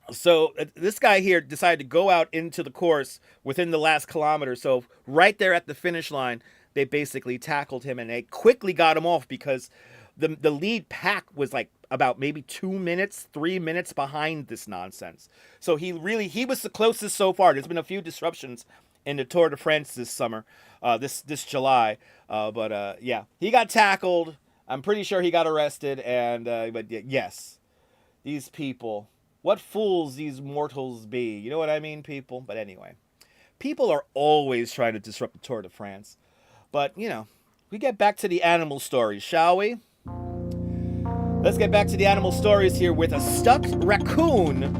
decided to go out into the course within the last kilometer. So right there at the finish line, they basically tackled him, and they quickly got him off, because the lead pack was like about maybe 3 minutes behind this nonsense. So he was the closest so far. There's been a few disruptions in the Tour de France this summer, this July. But he got tackled. I'm pretty sure he got arrested. But yes, these people, what fools these mortals be. You know what I mean, people? But anyway, people are always trying to disrupt the Tour de France. But, we get back to the animal stories, shall we? Let's get back to the animal stories here with a stuck raccoon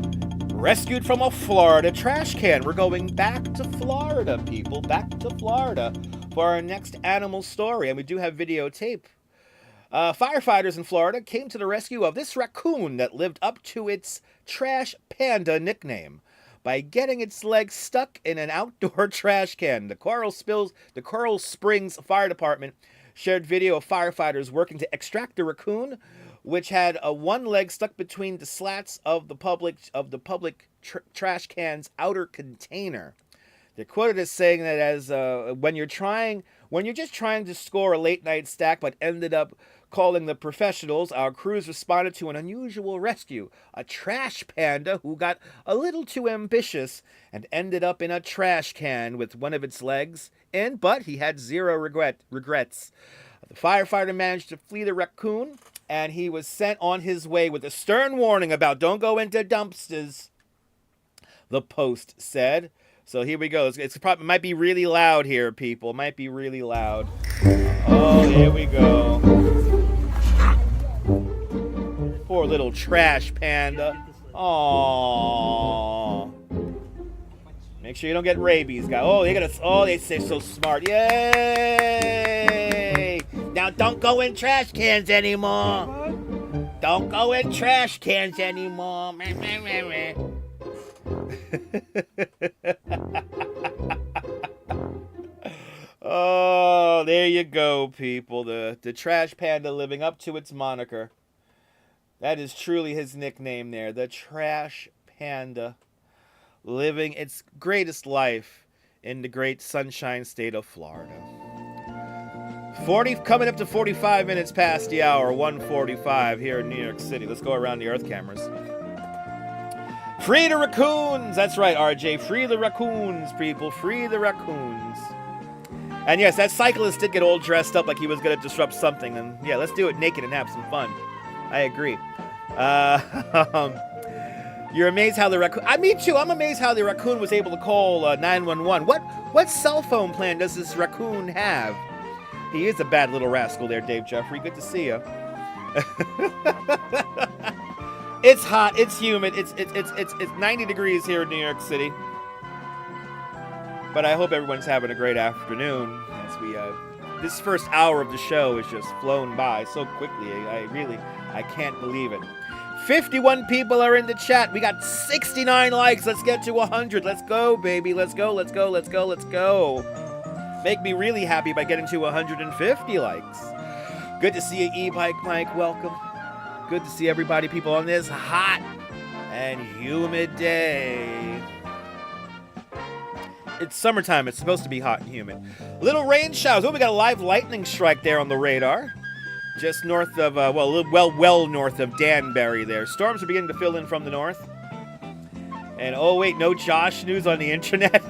rescued from a Florida trash can. We're going back to Florida, people. Back to Florida for our next animal story. And we do have videotape. Firefighters in Florida came to the rescue of this raccoon that lived up to its trash panda nickname by getting its leg stuck in an outdoor trash can. The Coral Springs Fire Department shared video of firefighters working to extract the raccoon, which had one leg stuck between the slats of the public trash can's outer container. They're quoted as saying that as when you're just trying to score a late night stack, but ended up calling the professionals, our crews responded to an unusual rescue. A trash panda who got a little too ambitious and ended up in a trash can with one of its legs in, but he had zero regrets. The firefighter managed to flee the raccoon, and he was sent on his way with a stern warning about don't go into dumpsters, the Post said. So here we go. It might be really loud here, people. It might be really loud. Oh, here we go. Poor little trash panda. Aww. Make sure you don't get rabies, guys. Oh, they say so smart. Yay! Now don't go in trash cans anymore. Don't go in trash cans anymore. Oh, there you go, people. The Trash Panda living up to its moniker. That is truly his nickname there. The Trash Panda. Living its greatest life in the great sunshine state of Florida. Coming up to 45 minutes past the hour, 1:45 here in New York City. Let's go around the Earth cameras. Free the raccoons! That's right, RJ. Free the raccoons, people. Free the raccoons. And yes, that cyclist did get all dressed up like he was going to disrupt something. And yeah, let's do it naked and have some fun. I agree. You're amazed how the raccoon... me too. I'm amazed how the raccoon was able to call 911. What cell phone plan does this raccoon have? He is a bad little rascal there, Dave Jeffrey. Good to see you. It's hot. It's humid. It's 90 degrees here in New York City. But I hope everyone's having a great afternoon. As we this first hour of the show has just flown by so quickly. I can't believe it. 51 people are in the chat. We got 69 likes. Let's get to 100. Let's go, baby. Let's go. Let's go. Let's go. Let's go. Make me really happy by getting to 150 likes. Good to see you, E-Bike Mike. Welcome. Good to see everybody, people, on this hot and humid day. It's summertime. It's supposed to be hot and humid. Little rain showers. Oh, we got a live lightning strike there on the radar. Just north of, well north of Danbury there. Storms are beginning to fill in from the north. And, oh, wait, no Josh news on the internet?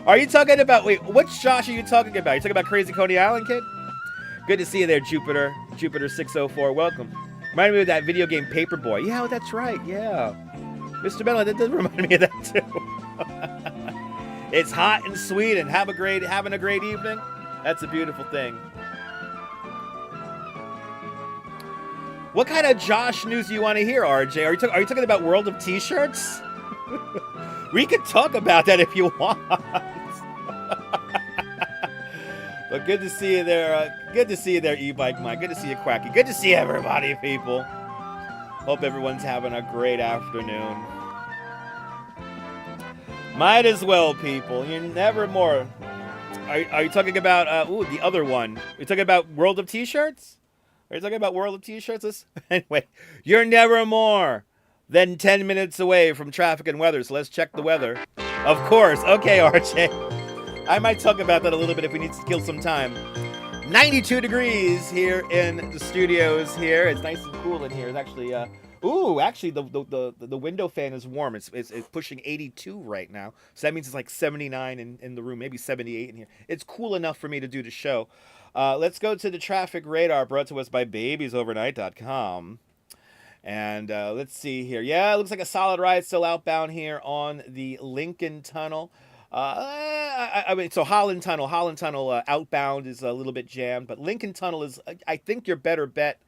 Are you talking about, wait, which Josh are you talking about? You talking about Crazy Coney Island, kid? Good to see you there, Jupiter. Jupiter604, welcome. Reminded me of that video game Paperboy. Yeah, that's right, yeah. Mr. Bella, that does remind me of that, too. It's hot and sweet and having a great evening. That's a beautiful thing. What kind of Josh news do you want to hear, RJ? Are you talking about World of T-shirts? We could talk about that if you want. But good to see you there. Good to see you there, E-Bike Mike. Good to see you, Quacky. Good to see everybody, people. Hope everyone's having a great afternoon. Might as well, people. You're never more. Are you talking about the other one? Are you talking about World of T-shirts? Are you talking about World of T-shirts? Anyway, you're never more than 10 minutes away from traffic and weather, so let's check the weather. Of course. Okay, RJ. I might talk about that a little bit if we need to kill some time. 92 degrees here in the studios here. It's nice and cool in here. It's actually, actually the window fan is warm. It's pushing 82 right now. So that means it's like 79 in the room, maybe 78 in here. It's cool enough for me to do the show. Let's go to the traffic radar brought to us by babiesovernight.com. And let's see here. Yeah, it looks like a solid ride still outbound here on the Lincoln Tunnel. So Holland Tunnel outbound is a little bit jammed, but Lincoln Tunnel is, I think, your better bet.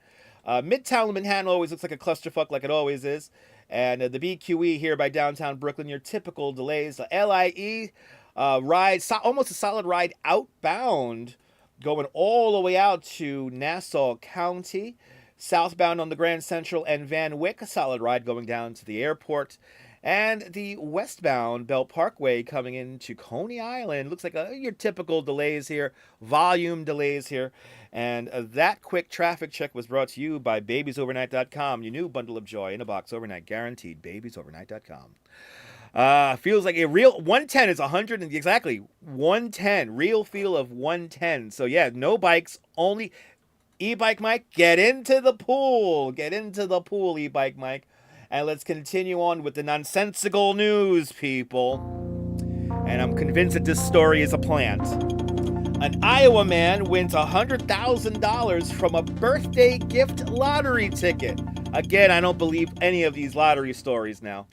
Midtown Manhattan always looks like a clusterfuck, like it always is. And the BQE here by downtown Brooklyn, your typical delays. The LIE ride, almost a solid ride outbound, going all the way out to Nassau County. Southbound on the Grand Central and Van Wyck, a solid ride going down to the airport. And the westbound Belt Parkway coming into Coney Island. Looks like your typical delays here, volume delays here. And that quick traffic check was brought to you by babiesovernight.com. Your new bundle of joy in a box overnight, guaranteed. babiesovernight.com. Feels like a real 110 is 100 and exactly 110. Real feel of 110. So yeah, no bikes, only E-Bike Mike. Get into the pool. Get into the pool, E-Bike Mike. And let's continue on with the nonsensical news, people. And I'm convinced that this story is a plant. An Iowa man wins $100,000 from a birthday gift lottery ticket. Again, I don't believe any of these lottery stories now.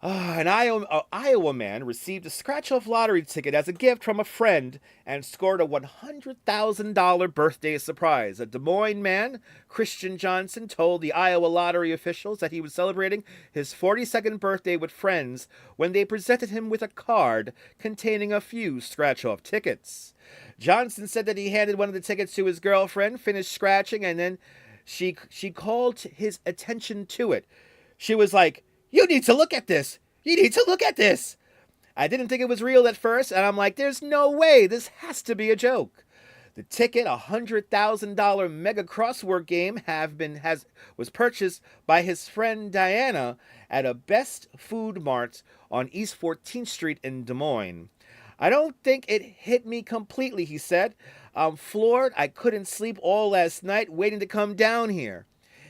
An Iowa man received a scratch-off lottery ticket as a gift from a friend and scored a $100,000 birthday surprise. A Des Moines man, Christian Johnson, told the Iowa lottery officials that he was celebrating his 42nd birthday with friends when they presented him with a card containing a few scratch-off tickets. Johnson said that he handed one of the tickets to his girlfriend, finished scratching, and then she called his attention to it. She was like, "You need to look at this. You need to look at this." I didn't think it was real at first, and I'm like, there's no way. This has to be a joke. The ticket, a $100,000 mega crossword game, was purchased by his friend Diana at a Best Food Mart on East 14th Street in Des Moines. "I don't think it hit me completely," he said. "I'm floored. I couldn't sleep all last night waiting to come down here."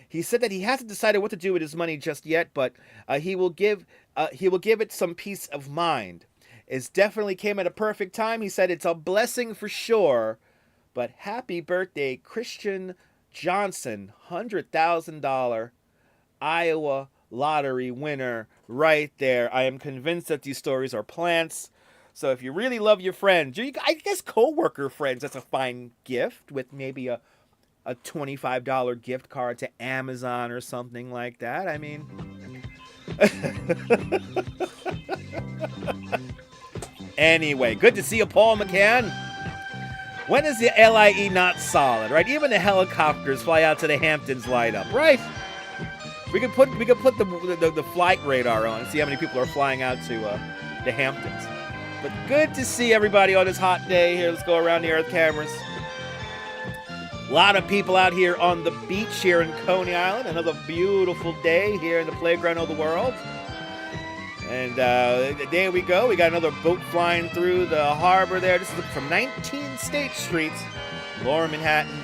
He said that he hasn't decided what to do with his money just yet, but he will give it some peace of mind. "It definitely came at a perfect time," he said. "It's a blessing for sure. But happy birthday, Christian Johnson, $100,000 Iowa lottery winner right there." I am convinced that these stories are plants. So if you really love your friends, I guess co-worker friends, that's a fine gift with maybe a $25 gift card to Amazon or something like that. I mean, anyway, good to see you, Paul McCann. When is the LIE not solid, right? Even the helicopters fly out to the Hamptons light up, right? We could put the flight radar on and see how many people are flying out to the Hamptons. But good to see everybody on this hot day here. Let's go around the Earth cameras. A lot of people out here on the beach here in Coney Island. Another beautiful day here in the playground of the world. And there we go. We got another boat flying through the harbor there. This is from 19 State Street, Lower Manhattan.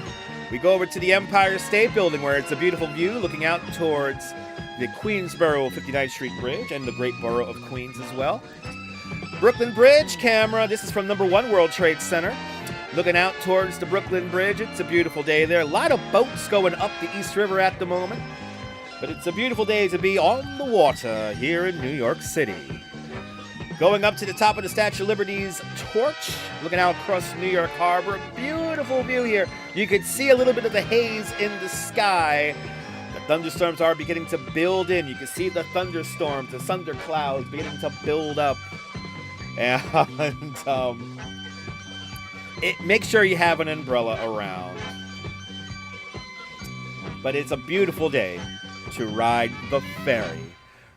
We go over to the Empire State Building where it's a beautiful view looking out towards the Queensboro 59th Street Bridge and the great borough of Queens as well. Brooklyn Bridge camera. This is from number 1 World Trade Center. Looking out towards the Brooklyn Bridge. It's a beautiful day there. A lot of boats going up the East River at the moment. But it's a beautiful day to be on the water here in New York City. Going up to the top of the Statue of Liberty's torch. Looking out across New York Harbor. Beautiful view here. You can see a little bit of the haze in the sky. The thunderstorms are beginning to build in. You can see the thunderstorms, the thunder clouds beginning to build up. And make sure you have an umbrella around. But it's a beautiful day to ride the ferry.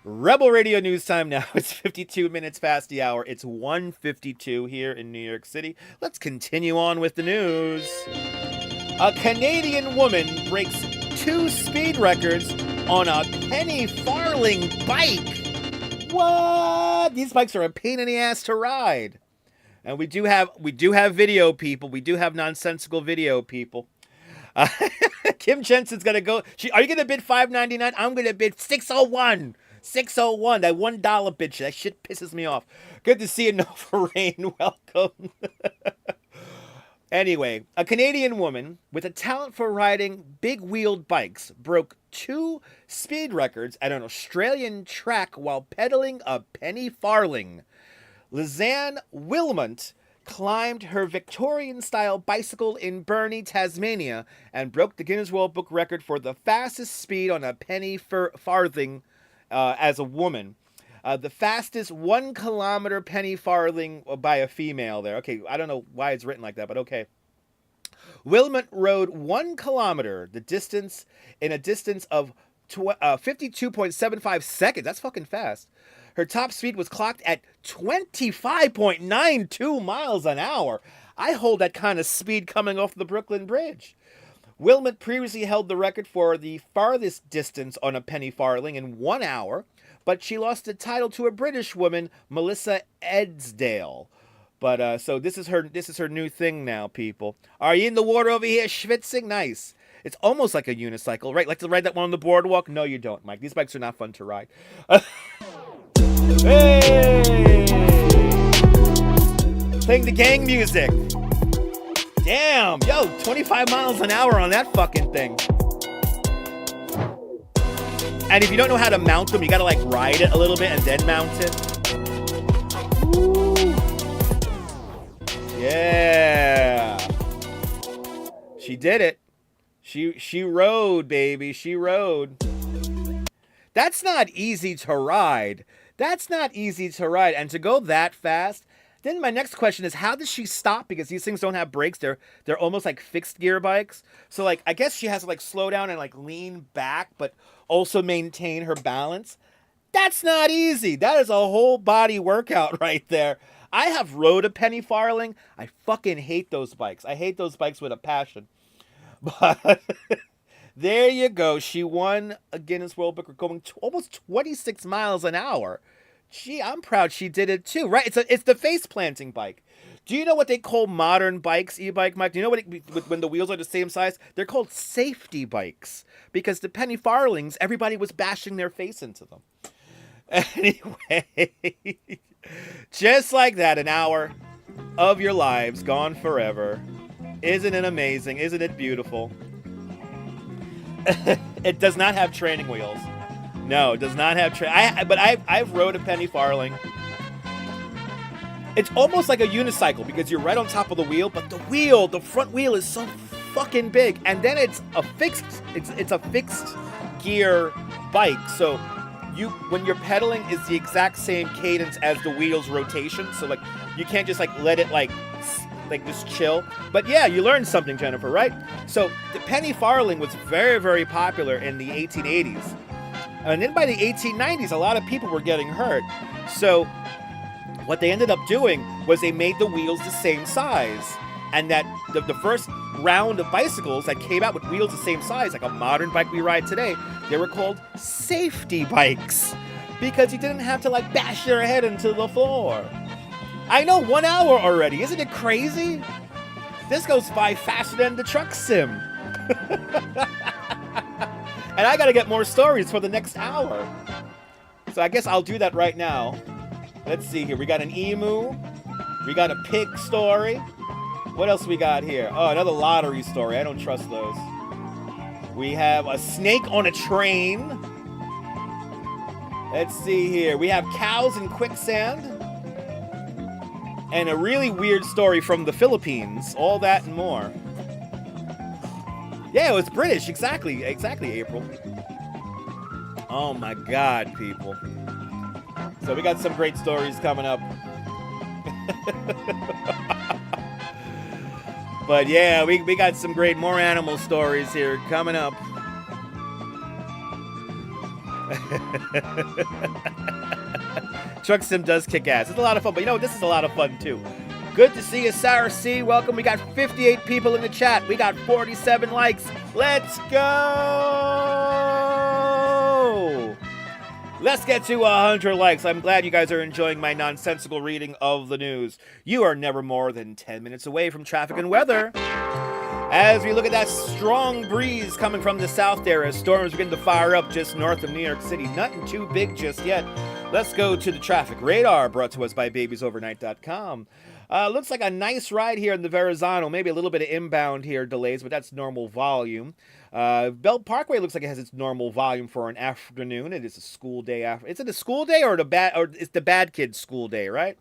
Rebel Radio News time now. It's 52 minutes past the hour. It's 1:52 here in New York City. Let's continue on with the news. A Canadian woman breaks 2 speed records on a penny farthing bike. What? These bikes are a pain in the ass to ride. And we do have video people. We do have nonsensical video people. Kim Jensen's gonna go. Are you gonna bid $5.99? I'm gonna bid $6.01. $6.01. That $1 bid. That shit pisses me off. Good to see you, Nova Rain. Welcome. Anyway, a Canadian woman with a talent for riding big-wheeled bikes broke 2 speed records at an Australian track while pedaling a penny farthing. Lizanne Wilmot climbed her Victorian-style bicycle in Burnie, Tasmania, and broke the Guinness World Book record for the fastest speed on a penny farthing as a woman. The fastest 1 kilometer penny farthing by a female there. Okay, I don't know why it's written like that, but okay. Wilmot rode 1 kilometer, the distance, in a distance of 52.75 seconds. That's fucking fast. Her top speed was clocked at 25.92 miles an hour. I hold that kind of speed coming off the Brooklyn Bridge. Wilmot previously held the record for the farthest distance on a penny farthing in 1 hour, but she lost the title to a British woman, Melissa Edsdale. But so this is her new thing now, people. Are you in the water over here schwitzing? Nice. It's almost like a unicycle, right? Like to ride that one on the boardwalk? No, you don't, Mike. These bikes are not fun to ride. Hey! Playing the gang music. Damn, yo, 25 miles an hour on that fucking thing. And if you don't know how to mount them, you gotta like ride it a little bit and then mount it. Woo. Yeah. She did it. She rode, baby. She rode. That's not easy to ride. That's not easy to ride. And to go that fast. Then my next question is, how does she stop? Because these things don't have brakes. They're almost like fixed gear bikes. So like I guess she has to like slow down and like lean back, but also maintain her balance. That's not easy. That is a whole body workout right there. I have rode a penny farthing. I fucking hate those bikes. I hate those bikes with a passion. But there you go. She won a Guinness World Record going almost 26 miles an hour. Gee, I'm proud she did it too, right? It's the face planting bike. Do you know what they call modern bikes, e-bike, Mike? Do you know when the wheels are the same size? They're called safety bikes because the penny farthings, everybody was bashing their face into them. Anyway, just like that, an hour of your lives gone forever. Isn't it amazing? Isn't it beautiful? It does not have training wheels. No, it does not have but I've rode a penny farthing. It's almost like a unicycle because you're right on top of the wheel, but the front wheel is so fucking big, and then it's a fixed gear bike. So when you're pedaling is the exact same cadence as the wheel's rotation. So like you can't just like let it like just chill. But yeah, you learned something, Jennifer, right? So the penny farthing was very, very popular in the 1880s. And then by the 1890s, a lot of people were getting hurt. So what they ended up doing was they made the wheels the same size. And that the first round of bicycles that came out with wheels the same size, like a modern bike we ride today, they were called safety bikes. Because you didn't have to like bash your head into the floor. I know, 1 hour already. Isn't it crazy? This goes by faster than the truck sim. And I gotta get more stories for the next hour. So I guess I'll do that right now. Let's see here. We got an emu. We got a pig story. What else we got here? Oh, another lottery story. I don't trust those. We have a snake on a train. Let's see here. We have cows in quicksand. And a really weird story from the Philippines. All that and more. Yeah, it was British. Exactly, April. Oh my God, people. So we got some great stories coming up. But yeah, we got some great more animal stories here coming up. Truck Sim does kick ass. It's a lot of fun, but you know, this is a lot of fun too. Good to see you, Sarah C. Welcome. We got 58 people in the chat. We got 47 likes. Let's go! Let's get to 100 likes. I'm glad you guys are enjoying my nonsensical reading of the news. You are never more than 10 minutes away from traffic and weather. As we look at that strong breeze coming from the south there as storms begin to fire up just north of New York City. Nothing too big just yet. Let's go to the traffic radar brought to us by babiesovernight.com. Looks like a nice ride here in the Verrazano. Maybe a little bit of inbound here delays, but that's normal volume. Belt Parkway looks like it has its normal volume for an afternoon. It is a school day after. Is it a school day or it's the bad kids' school day, right?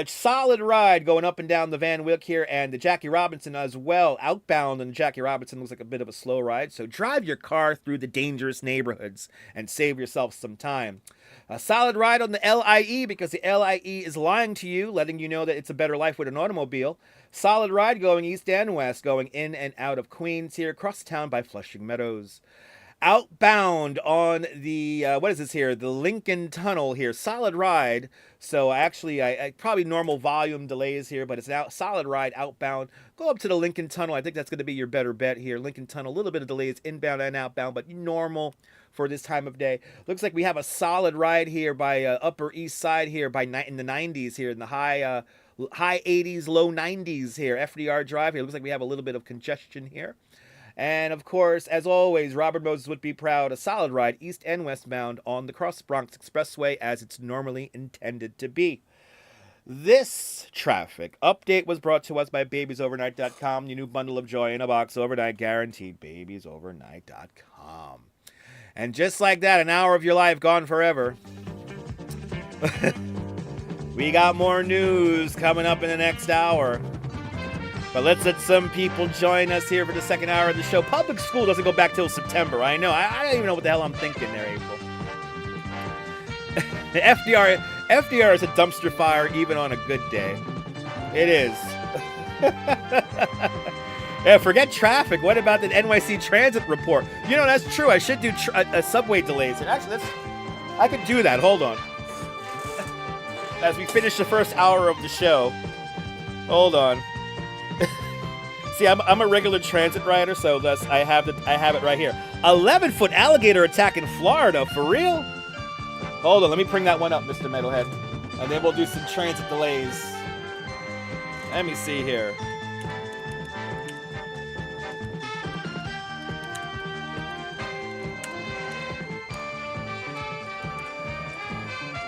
Solid ride going up and down the Van Wyck here and the Jackie Robinson as well. Outbound on Jackie Robinson looks like a bit of a slow ride. So drive your car through the dangerous neighborhoods and save yourself some time. A solid ride on the LIE because the LIE is lying to you, letting you know that it's a better life with an automobile. Solid ride going east and west, going in and out of Queens here, across town by Flushing Meadows. Outbound on the, what is this here? The Lincoln Tunnel here. Solid ride. So actually, I probably normal volume delays here, but it's an solid ride outbound. Go up to the Lincoln Tunnel. I think that's going to be your better bet here. Lincoln Tunnel, a little bit of delays inbound and outbound, but normal for this time of day. Looks like we have a solid ride here by Upper East Side here by in the 90s here in the high 80s, low 90s here. FDR Drive here. Looks like we have a little bit of congestion here. And of course, as always, Robert Moses would be proud. A solid ride east and westbound on the Cross Bronx Expressway as it's normally intended to be. This traffic update was brought to us by babiesovernight.com. Your new bundle of joy in a box overnight guaranteed. babiesovernight.com. And just like that, an hour of your life gone forever. We got more news coming up in the next hour. But let's let some people join us here for the second hour of the show. Public school doesn't go back till September. I know. I don't even know what the hell I'm thinking there, April. FDR is a dumpster fire even on a good day. It is. Yeah, forget traffic. What about the NYC transit report? You know, that's true. I should do subway delays. And actually, I could do that. Hold on. As we finish the first hour of the show. Hold on. See, I'm a regular transit rider, so thus I have it right here. 11-foot alligator attack in Florida. For real? Hold on, let me bring that one up, Mr. Metalhead. And then we'll do some transit delays. Let me see here.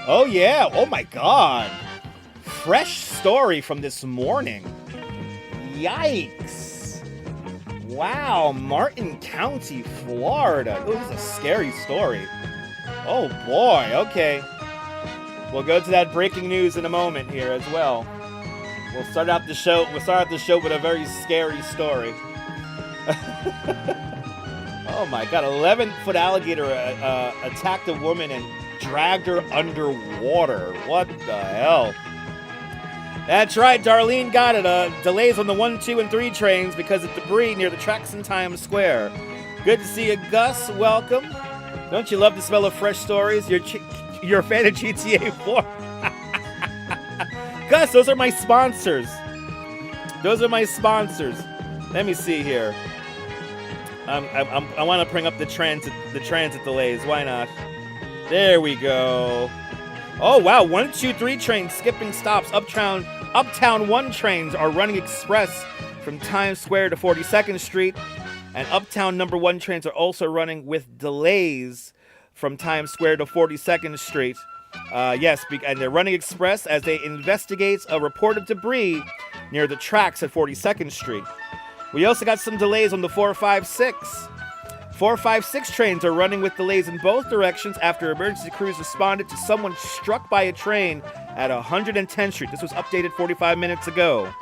Oh, yeah. Oh, my God. Fresh story from this morning. Yikes. Wow, Martin County, Florida. Oh, this is a scary story. Oh, boy. Okay. We'll go to that breaking news in a moment here as well. We'll start out the show with a very scary story. Oh, my God. 11-foot alligator attacked a woman and dragged her underwater. What the hell? That's right, Darlene got it. Delays on the 1, 2, and 3 trains because of debris near the tracks in Times Square. Good to see you, Gus. Welcome. Don't you love the smell of fresh stories? You're a fan of GTA 4. Gus, those are my sponsors. Those are my sponsors. Let me see here. I want to bring up the transit delays. Why not? There we go. Oh, wow. 1, 2, 3 trains skipping stops. Uptown 1 trains are running express from Times Square to 42nd Street. And Uptown number 1 trains are also running with delays from Times Square to 42nd Street. Yes, and they're running express as they investigate a report of debris near the tracks at 42nd Street. We also got some delays on the 456. 456 trains are running with delays in both directions after emergency crews responded to someone struck by a train at 110th Street. This was updated 45 minutes ago.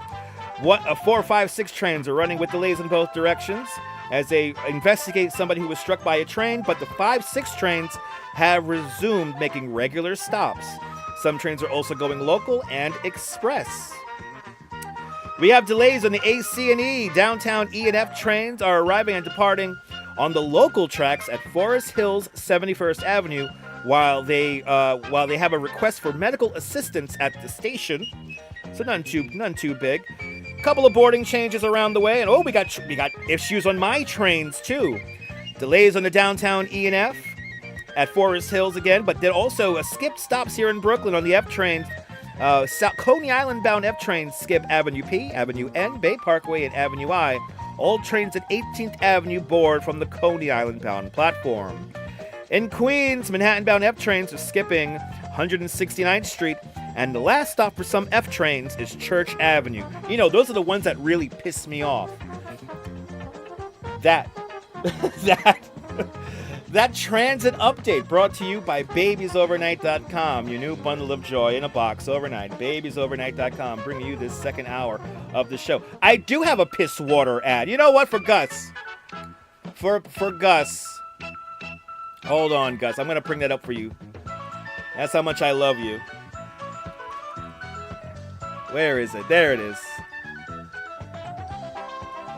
456 trains are running with delays in both directions as they investigate somebody who was struck by a train, but the 5-6 trains have resumed making regular stops. Some trains are also going local and express. We have delays on the AC&E. Downtown E and F trains are arriving and departing on the local tracks at Forest Hills 71st Avenue while they have a request for medical assistance at the station. So none too big. Couple of boarding changes around the way, and we got issues on my trains too. Delays on the downtown E and F at Forest Hills again, but then also skipped stops here in Brooklyn on the F train. Coney Island bound F trains skip Avenue P, Avenue N, Bay Parkway, and Avenue I. All trains at 18th Avenue board from the Coney Island bound platform. In Queens, Manhattan bound F trains are skipping 169th Street, and the last stop for some F trains is Church Avenue. You know, those are the ones that really piss me off. That transit update brought to you by BabiesOvernight.com, your new bundle of joy in a box overnight. BabiesOvernight.com, bringing you this second hour of the show. I do have a piss water ad. You know what? For Gus. For Gus. Hold on, Gus. I'm going to bring that up for you. That's how much I love you. Where is it? There it is.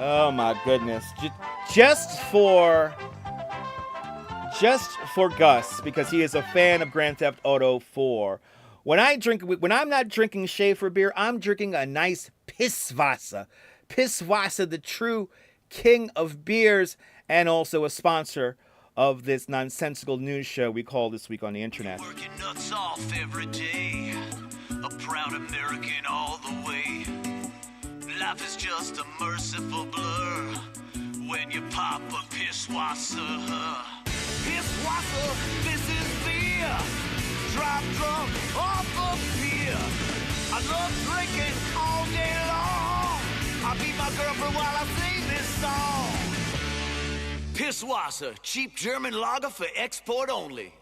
Oh, my goodness. Just for Gus, because he is a fan of Grand Theft Auto 4. When I'm not drinking Schaefer beer, I'm drinking a nice Pisswasser. Pisswasser, the true king of beers, and also a sponsor of this nonsensical news show we call This Week on the Internet. Working nuts off every day, a proud American all the way. Life is just a merciful blur when you pop a Pisswasser. Pisswasser, this is beer. Drive drunk off of beer. I love drinking all day long. I beat my girlfriend while I sing this song. Pisswasser, cheap German lager for export only.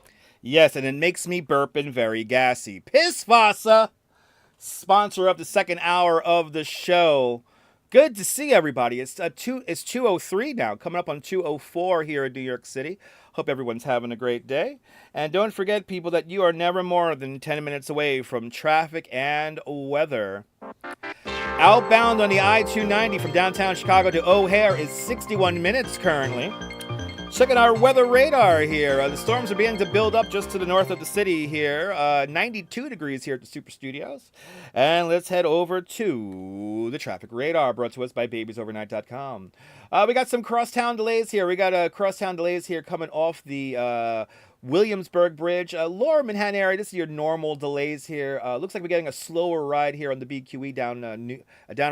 Yes, and it makes me burp and very gassy. Pisswasser, sponsor of the second hour of the show. Good to see everybody. It's 2:03 now, coming up on 2:04 here in New York City. Hope everyone's having a great day. And don't forget, people, that you are never more than 10 minutes away from traffic and weather. Outbound on the I-290 from downtown Chicago to O'Hare is 61 minutes currently. Checking our weather radar here. The storms are beginning to build up just to the north of the city here. 92 degrees here at the Super Studios. And let's head over to the traffic radar, brought to us by babiesovernight.com. We got some crosstown delays here. We got crosstown delays here coming off the Williamsburg Bridge. Lower Manhattan area, this is your normal delays here. Looks like we're getting a slower ride here on the BQE down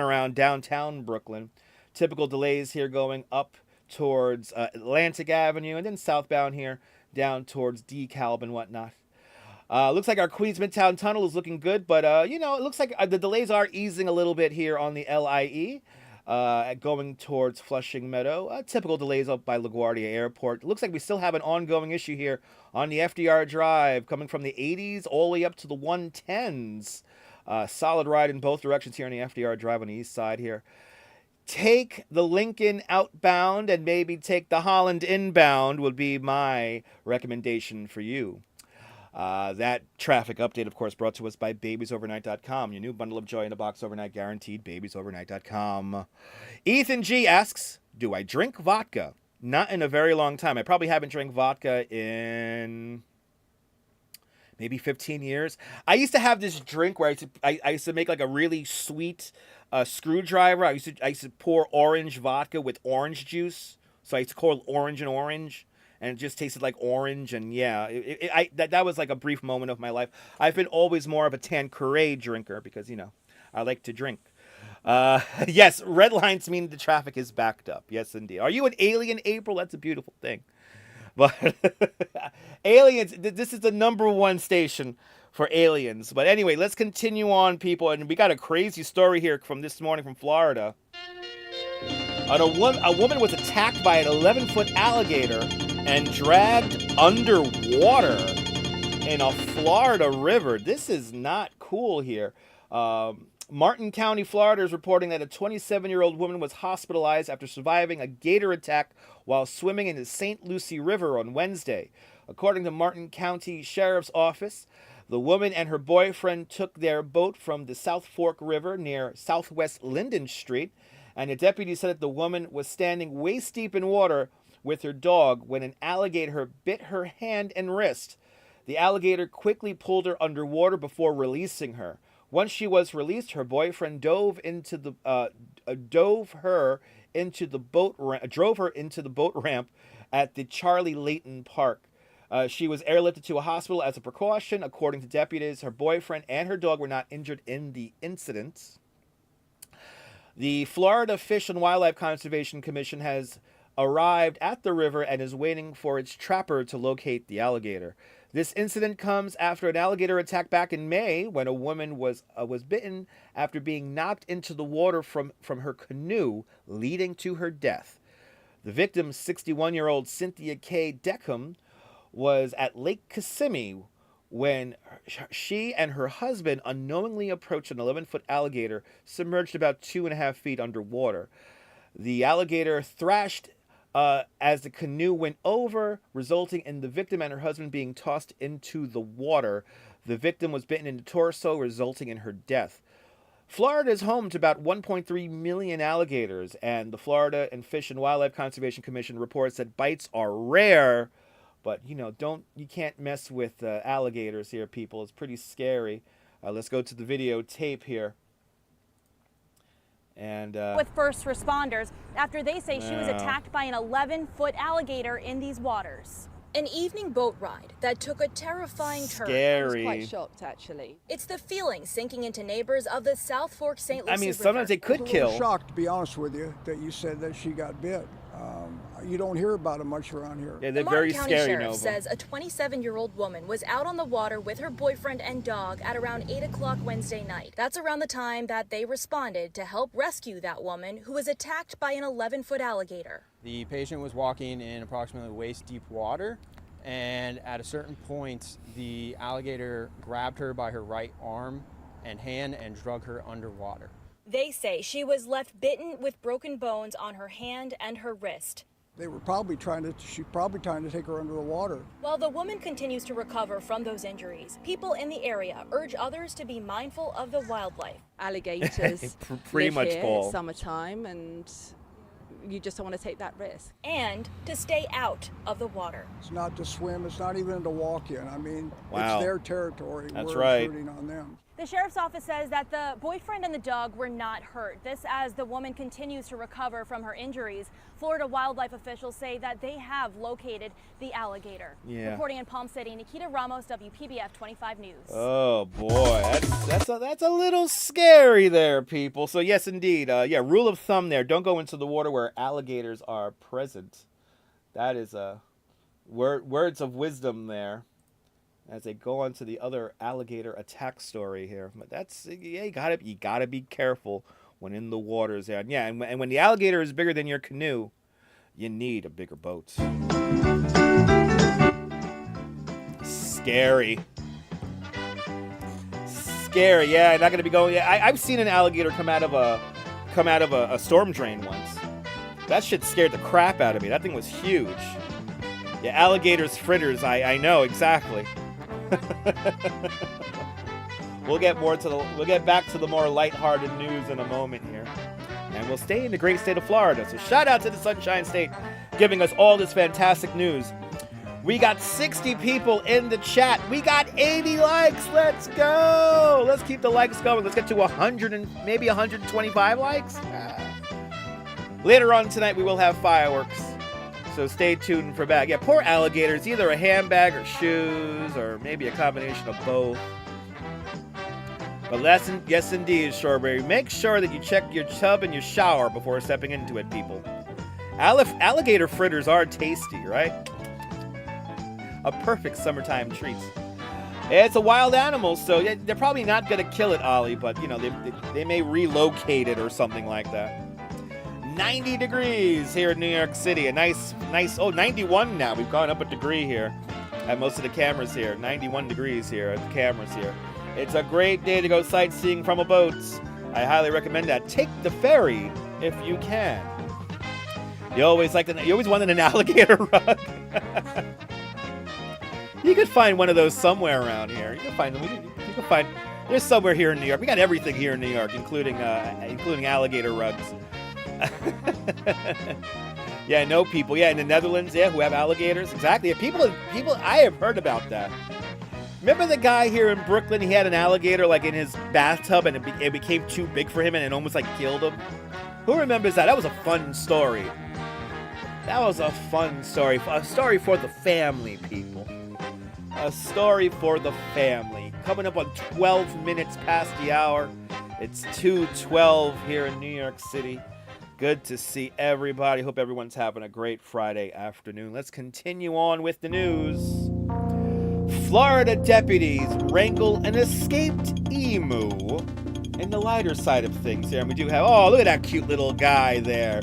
around downtown Brooklyn. Typical delays here going up towards Atlantic Avenue, and then southbound here down towards DeKalb and whatnot. Looks like our Queens Midtown Tunnel is looking good, but it looks like the delays are easing a little bit here on the LIE, going towards Flushing Meadow. Typical delays up by LaGuardia Airport. It looks like we still have an ongoing issue here on the FDR Drive, coming from the 80s all the way up to the 110s. Solid ride in both directions here on the FDR Drive on the east side here. Take the Lincoln outbound and maybe take the Holland inbound would be my recommendation for you. That traffic update, of course, brought to us by babiesovernight.com. Your new bundle of joy in a box overnight guaranteed. babiesovernight.com. Ethan G asks, do I drink vodka? Not in a very long time. I probably haven't drank vodka in maybe 15 years. I used to have this drink where I used to make like a really sweet screwdriver. I used to pour orange vodka with orange juice. So I used to call orange and orange, and it just tasted like orange. And yeah, that was like a brief moment of my life. I've been always more of a Tanqueray drinker because, I like to drink. Yes, red lines mean the traffic is backed up. Yes, indeed. Are you an alien, April? That's a beautiful thing. But aliens, this is the #1 station for aliens. But anyway, let's continue on, people. And we got a crazy story here from this morning from Florida. A woman was attacked by an 11-foot alligator and dragged underwater in a Florida river. This is not cool here. Martin County, Florida is reporting that a 27-year-old woman was hospitalized after surviving a gator attack while swimming in the St. Lucie River on Wednesday. According to Martin County Sheriff's Office, the woman and her boyfriend took their boat from the South Fork River near Southwest Linden Street, and a deputy said that the woman was standing waist deep in water with her dog when an alligator bit her hand and wrist. The alligator quickly pulled her underwater before releasing her. Once she was released, her boyfriend drove her into the boat ramp at the Charlie Layton Park. She was airlifted to a hospital as a precaution. According to deputies, her boyfriend and her dog were not injured in the incident. The Florida Fish and Wildlife Conservation Commission has arrived at the river and is waiting for its trapper to locate the alligator. This incident comes after an alligator attack back in May when a woman was bitten after being knocked into the water from her canoe, leading to her death. The victim, 61-year-old Cynthia K. Deckham, was at Lake Kissimmee when she and her husband unknowingly approached an 11-foot alligator submerged about 2.5 feet underwater. The alligator thrashed as the canoe went over, resulting in the victim and her husband being tossed into the water. The victim was bitten in the torso, resulting in her death. Florida is home to about 1.3 million alligators, and the Florida Fish and Wildlife Conservation Commission reports that bites are rare, but you can't mess with alligators here, people. It's pretty scary. Let's go to the videotape here. And with first responders after they say she was attacked by an 11-foot alligator in these waters. An evening boat ride that took a terrifying turn. Scary. I was quite shocked, actually. It's the feeling sinking into neighbors of the South Fork St. Lucie River. sometimes they could kill. I'm shocked, to be honest with you, that you said that she got bit. You don't hear about them much around here. Yeah, The they're Martin very County scary, Sheriff Nova. says a 27-year-old woman was out on the water with her boyfriend and dog at around 8 o'clock Wednesday night. That's around the time that they responded to help rescue that woman who was attacked by an 11-foot alligator. The patient was walking in approximately waist-deep water, and at a certain point, the alligator grabbed her by her right arm and hand and drug her underwater. They say she was left bitten with broken bones on her hand and her wrist. They were probably trying to take her under the water. While the woman continues to recover from those injuries, people in the area urge others to be mindful of the wildlife. Alligators Pretty live much, here Paul. at summertime, and you just don't want to take that risk. And to stay out of the water. It's not to swim. It's not even to walk in. I mean, Wow. it's their territory. That's We're right. intruding on them. The sheriff's office says that the boyfriend and the dog were not hurt. This as the woman continues to recover from her injuries. Florida wildlife officials say that they have located the alligator. Yeah. Reporting in Palm City, Nikita Ramos, WPBF 25 News. Oh boy, that's a little scary there, people. So yes, indeed. Yeah, rule of thumb there: don't go into the water where alligators are present. That is words of wisdom there, as they go on to the other alligator attack story here. But that's you gotta be careful when in the waters there. Yeah, and when the alligator is bigger than your canoe, you need a bigger boat. Scary. Yeah, not gonna be going. Yeah, I've seen an alligator come out of a storm drain once. That shit scared the crap out of me. That thing was huge. Yeah, alligators, fritters. I know exactly. We'll get back to the more lighthearted news in a moment here, and we'll stay in the great state of Florida. So shout out to the Sunshine State, giving us all this fantastic news. We got 60 people in the chat. We got 80 likes. Let's go. Let's keep the likes going. Let's get to 100 and maybe 125 likes. Later on tonight, we will have fireworks. So stay tuned for that. Yeah, poor alligators. Either a handbag or shoes or maybe a combination of both. But yes, indeed, Strawberry. Make sure that you check your tub and your shower before stepping into it, people. Alligator fritters are tasty, right? A perfect summertime treat. It's a wild animal, so they're probably not going to kill it, Ollie, but, you know, they may relocate it or something like that. 90 degrees here in New York City. A nice, 91 now. We've gone up a degree here at most of the cameras here. 91 degrees here at the cameras here. It's a great day to go sightseeing from a boat. I highly recommend that. Take the ferry if you can. You always wanted an alligator rug. You could find one of those somewhere around here. You can find them. You can find. There's somewhere here in New York. We got everything here in New York, including alligator rugs. Yeah, no people. Yeah, in the Netherlands. Yeah, who have alligators. Exactly. Yeah, people. I have heard about that. Remember the guy here in Brooklyn? He had an alligator like in his bathtub, and it became too big for him, and it almost like killed him. Who remembers that? That was a fun story. That was a fun story. A story for the family, people. A story for the family. Coming up on 12 minutes past the hour. It's 2:12 here in New York City. Good to see everybody. Hope everyone's having a great Friday afternoon. Let's continue on with the news. Florida deputies wrangle an escaped emu. In the lighter side of things here, and we do have, oh, look at that cute little guy there.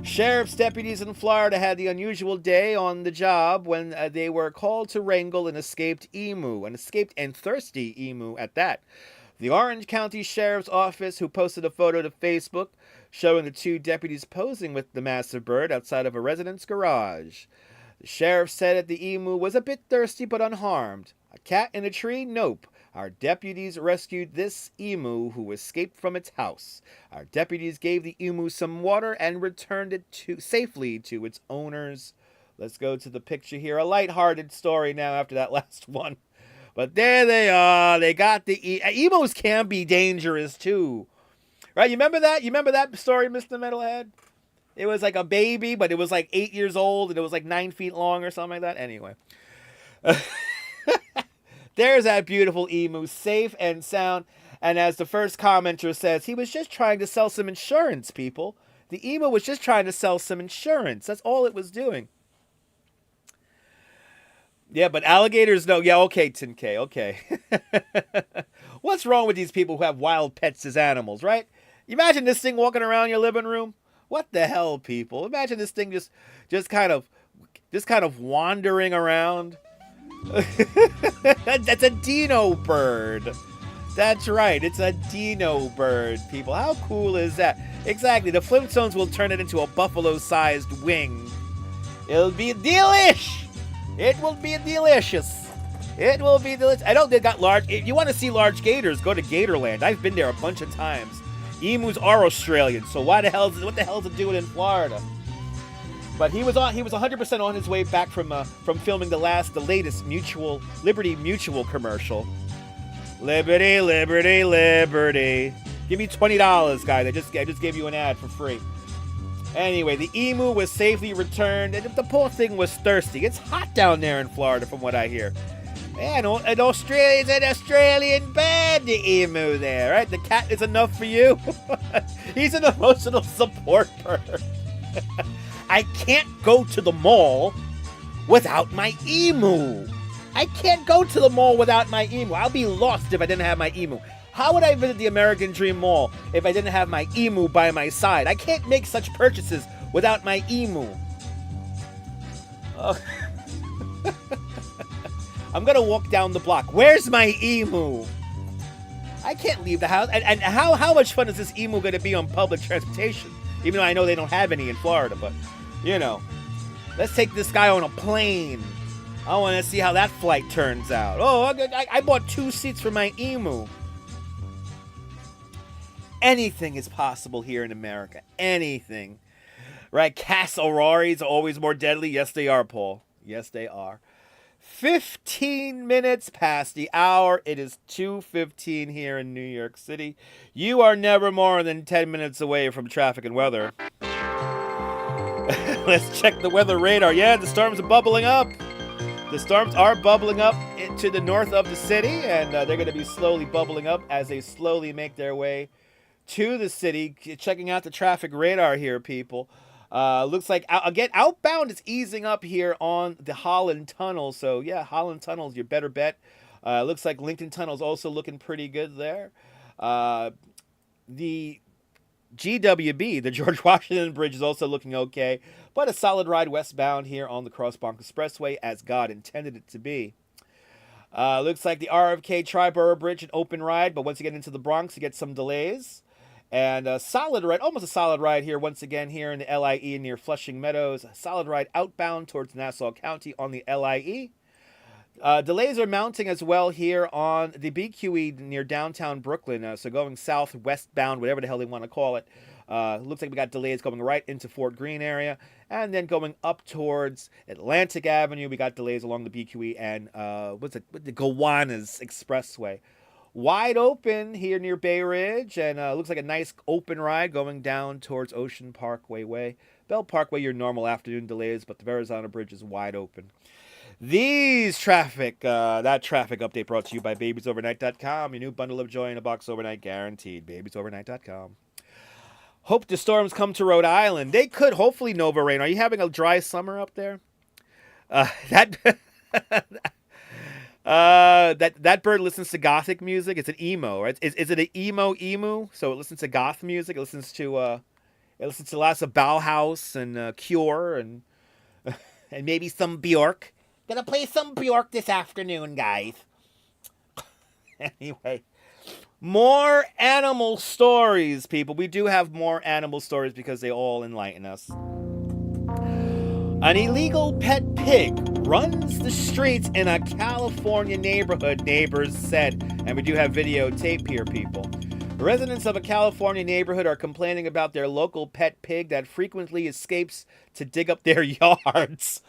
Sheriff's deputies in Florida had the unusual day on the job when they were called to wrangle an escaped emu, an escaped and thirsty emu at that. The Orange County Sheriff's Office, who posted a photo to Facebook showing the two deputies posing with the massive bird outside of a resident's garage. The sheriff said that the emu was a bit thirsty but unharmed. A cat in a tree? Nope. Our deputies rescued this emu who escaped from its house. Our deputies gave the emu some water and returned it safely to its owners. Let's go to the picture here. A lighthearted story now after that last one. But there they are. They got the emus can be dangerous too. Right? You remember that? You remember that story, Mr. Metalhead? It was like a baby, but it was like 8 years old and it was like 9 feet long or something like that. Anyway. There's that beautiful emu, safe and sound. And as the first commenter says, he was just trying to sell some insurance, people. The emu was just trying to sell some insurance. That's all it was doing. Yeah, but alligators, no. Yeah, okay, Tin K, okay. What's wrong with these people who have wild pets as animals, right? Imagine this thing walking around your living room. What the hell, people? Imagine this thing just kind of wandering around. That's a dino bird. That's right. It's a dino bird, people. How cool is that? Exactly. The Flintstones will turn it into a buffalo-sized wing. It'll be delish. It will be delicious. It will be delicious. I know they got large. If you want to see large gators, go to Gatorland. I've been there a bunch of times. Emus are Australian, so what the hell is it doing in Florida? But he was 100% on his way back from filming the latest Liberty Mutual commercial. Liberty, liberty, liberty. Give me $20, guy. I just gave you an ad for free. Anyway, the emu was safely returned, and the poor thing was thirsty. It's hot down there in Florida, from what I hear. And an Australian bird, the emu there, right? The cat is enough for you. He's an emotional support bird. I can't go to the mall without my emu. I can't go to the mall without my emu. I'll be lost if I didn't have my emu. How would I visit the American Dream Mall if I didn't have my emu by my side? I can't make such purchases without my emu. Oh. I'm going to walk down the block. Where's my emu? I can't leave the house. And how much fun is this emu going to be on public transportation? Even though I know they don't have any in Florida, but, you know. Let's take this guy on a plane. I want to see how that flight turns out. Oh, I bought 2 seats for my emu. Anything is possible here in America. Anything. Right? Cast Auroras are always more deadly. Yes, they are, Paul. Yes, they are. 15 minutes past the hour. It is 2:15 here in New York City. You are never more than 10 minutes away from traffic and weather. Let's check the weather radar. Yeah, the storms are bubbling up. The storms are bubbling up to the north of the city, and they're going to be slowly bubbling up as they slowly make their way to the city. Checking out the traffic radar here, people. Looks like, again, outbound is easing up here on the Holland Tunnel. So, yeah, Holland Tunnel is your better bet. Looks like Lincoln Tunnel is also looking pretty good there. The GWB, the George Washington Bridge, is also looking okay. But a solid ride westbound here on the Crossbronx Expressway as God intended it to be. Looks like the RFK Triborough Bridge, an open ride. But once you get into the Bronx, you get some delays. And a solid ride, almost a solid ride here once again here in the LIE near Flushing Meadows. A solid ride outbound towards Nassau County on the LIE. Delays are mounting as well here on the BQE near downtown Brooklyn. So going south, westbound, whatever the hell they want to call it. Looks like we got delays going right into Fort Greene area. And then going up towards Atlantic Avenue, we got delays along the BQE and the Gowanus Expressway. Wide open here near Bay Ridge, and looks like a nice open ride going down towards Ocean Parkway Way. Bell Parkway, your normal afternoon delays, but the Verrazano Bridge is wide open. That traffic update brought to you by BabiesOvernight.com. Your new bundle of joy in a box overnight guaranteed. BabiesOvernight.com. Hope the storms come to Rhode Island. They could, hopefully, Nova rain. Are you having a dry summer up there? That bird listens to gothic music. It's an emo, right? Is it an emu? So it listens to goth music. It listens to lots of Bauhaus and Cure and maybe some Bjork. Gonna play some Bjork this afternoon, guys. Anyway, more animal stories, people. We do have more animal stories because they all enlighten us. An illegal pet pig runs the streets in a California neighborhood, neighbors said. And we do have videotape here, people. Residents of a California neighborhood are complaining about their local pet pig that frequently escapes to dig up their yards.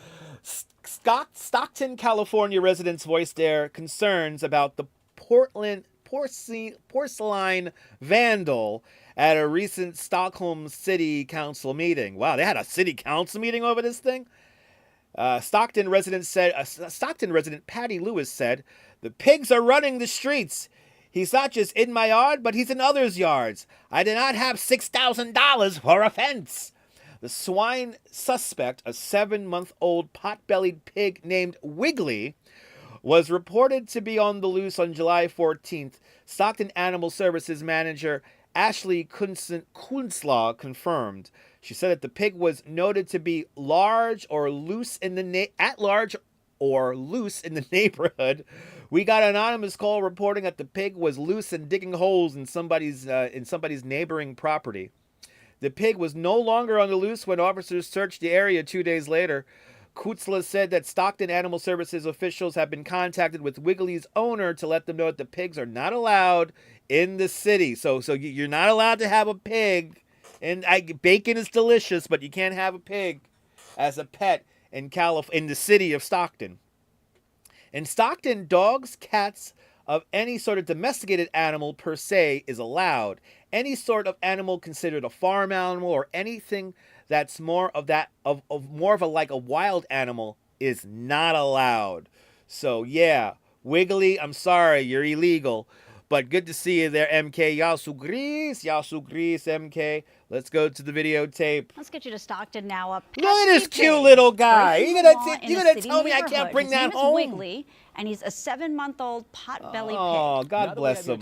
Stockton, California residents voiced their concerns about the porcelain vandal at a recent Stockholm City Council meeting. Wow, they had a city council meeting over this thing? Stockton resident Patty Lewis said, "The pigs are running the streets. He's not just in my yard, but he's in others' yards. I do not have $6,000 for a fence. The swine suspect, a 7-month-old pot-bellied pig named Wiggly, was reported to be on the loose on July 14th. Stockton Animal Services manager Ashley Kunzlaw confirmed. She said that the pig was noted to be large or loose in the at-large or loose in the neighborhood. We got an anonymous call reporting that the pig was loose and digging holes in somebody's neighboring property. The pig was no longer on the loose when officers searched the area 2 days later. Kutzla said that Stockton Animal Services officials have been contacted with Wiggly's owner to let them know that the pigs are not allowed in the city. So you're not allowed to have a pig. And bacon is delicious, but you can't have a pig as a pet in the city of Stockton. In Stockton, dogs, cats of any sort of domesticated animal per se is allowed. Any sort of animal considered a farm animal or anything that's more of a wild animal is not allowed. So yeah, Wiggly, I'm sorry, you're illegal. But good to see you there, MK. Yasu Gris, MK. Let's go to the videotape. Let's get you to Stockton now. Look at this cute little guy. You gonna tell me I can't bring that home? Wiggly, and he's a 7-month-old pot-bellied pig. Oh, God bless him.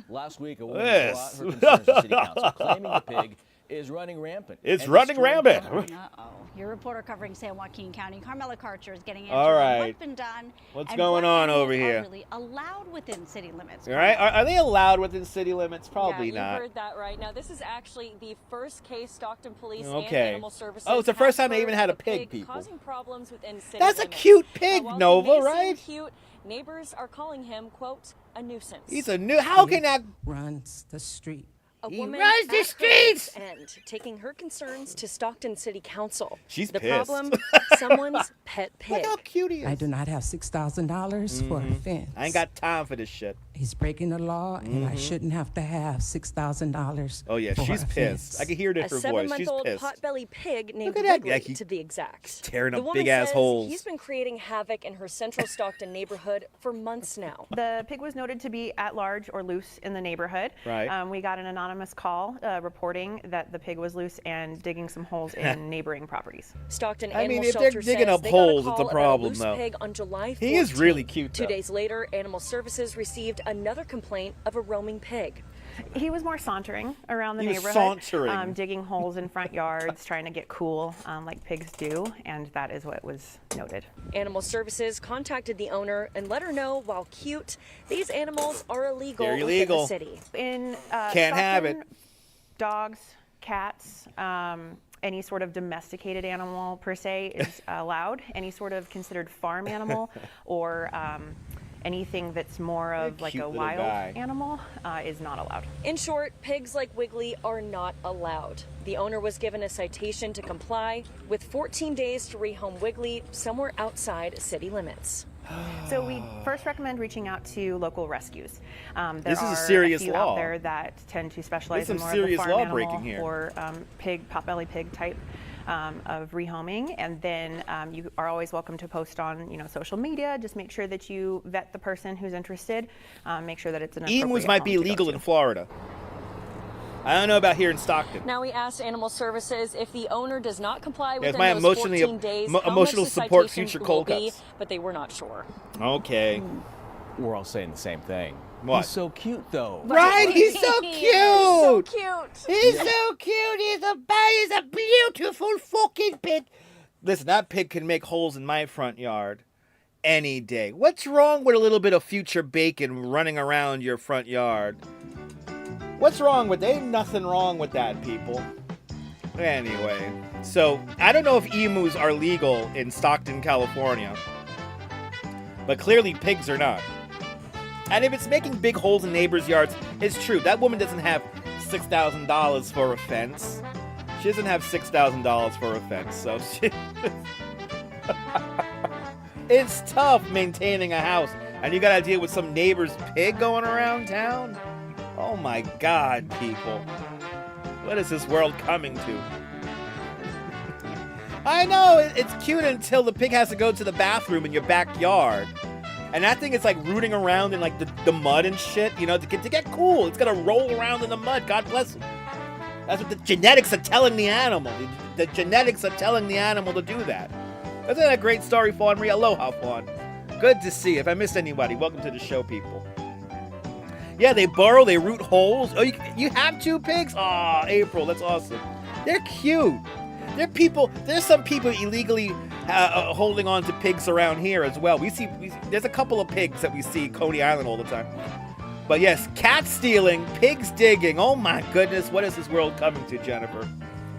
Last week, a woman brought her concerns to City Council, claiming the pig is running rampant. It's running rampant. Uh-oh. Your reporter covering San Joaquin County, Carmela Karcher, is getting answers All right. on what's been done. What's going on over here? Are really allowed within city limits. All right. Are they allowed within city limits? Probably yeah, not. You heard that right. Now, this is actually the first case Stockton Police and Okay. Animal Services. Oh, it's the first time they even had a pig, people. Causing problems within city That's limits. a cute pig, now, Nova, while he may right? seem cute, neighbors are calling him, quote, a nuisance. He's a new. How can that? Runs the street. A He woman runs the at her streets! wit's end, taking her concerns to Stockton City Council. She's the pissed. problem, someone's pet pig. Look how cute he is. I do not have $6,000 for a fence. I ain't got time for this shit. He's breaking the law, and I shouldn't have to have $6,000. Oh yeah, for she's a pissed. fence. I can hear it in A her voice. She's 7-month-old pissed. pot-bellied pig named Look at that. Wiggly, Like he- to be exact. tearing the up woman big-ass says holes. He's been creating havoc in her central Stockton neighborhood for months now. The pig was noted to be at large or loose in the neighborhood. Right. We got an anonymous call reporting that the pig was loose and digging some holes in neighboring properties. Stockton I Animal mean, if they're Shelter digging says up they got a holes, it's a call about problem, loose though. pig on July 14th. He is really cute, 2 though. days later, Animal Services received another complaint of a roaming pig. He was more sauntering around the He was neighborhood, sauntering. digging holes in front yards, trying to get cool like pigs do, and that is what was noted. Animal Services contacted the owner and let her know, while cute, these animals are illegal, They're within illegal. the city. In Can't have it. Stockton, dogs, cats, any sort of domesticated animal per se is allowed. Any sort of considered farm animal or anything that's more of like cute a little wild guy. animal is not allowed. In short, pigs like Wiggly are not allowed. The owner was given a citation to comply, with 14 days to rehome Wiggly somewhere outside city limits. So we first recommend reaching out to local rescues. There This is a are serious a few law. out there that tend to specialize There's in some more of the serious farm law animal breaking here. or pig, potbelly pig type of rehoming. And then you are always welcome to post on social media. Just make sure that you vet the person who's interested. Make sure that it's an appropriate Emus might be home to go illegal to. in Florida. I don't know about here in Stockton. Now we asked Animal Services if the owner does not comply Yes, within my those emotionally- 14 days, how emotional much the support citation future will cold be, cuts. but they were not sure. Okay. We're all saying the same thing. What? He's so cute, though. Right? He's so cute. So cute. He's so cute. He's a beautiful fucking pig. Listen, that pig can make holes in my front yard any day. What's wrong with a little bit of future bacon running around your front yard? What's wrong with that? Ain't nothing wrong with that, people. Anyway, so I don't know if emus are legal in Stockton, California, but clearly pigs are not. And if it's making big holes in neighbors' yards, it's true. That woman doesn't have $6,000 for a fence. She doesn't have $6,000 for a fence, so she... It's tough maintaining a house, and you gotta deal with some neighbor's pig going around town? Oh my God, people. What is this world coming to? I know, it's cute until the pig has to go to the bathroom in your backyard. And that thing is like rooting around in like the mud and shit, you know, to get cool. It's gonna roll around in the mud. God bless him. That's what the genetics are telling the animal. The genetics are telling the animal to do that. Isn't that a great story, Fawn Marie? Aloha, Fawn. Good to see you. If I missed anybody, welcome to the show, people. Yeah, they burrow, they root holes. Oh, you have 2 pigs? Aw, April, that's awesome. They're cute. There's some people illegally holding on to pigs around here as well. There's a couple of pigs that we see Coney Island all the time. But yes, cat stealing, pigs digging. Oh my goodness, what is this world coming to, Jennifer?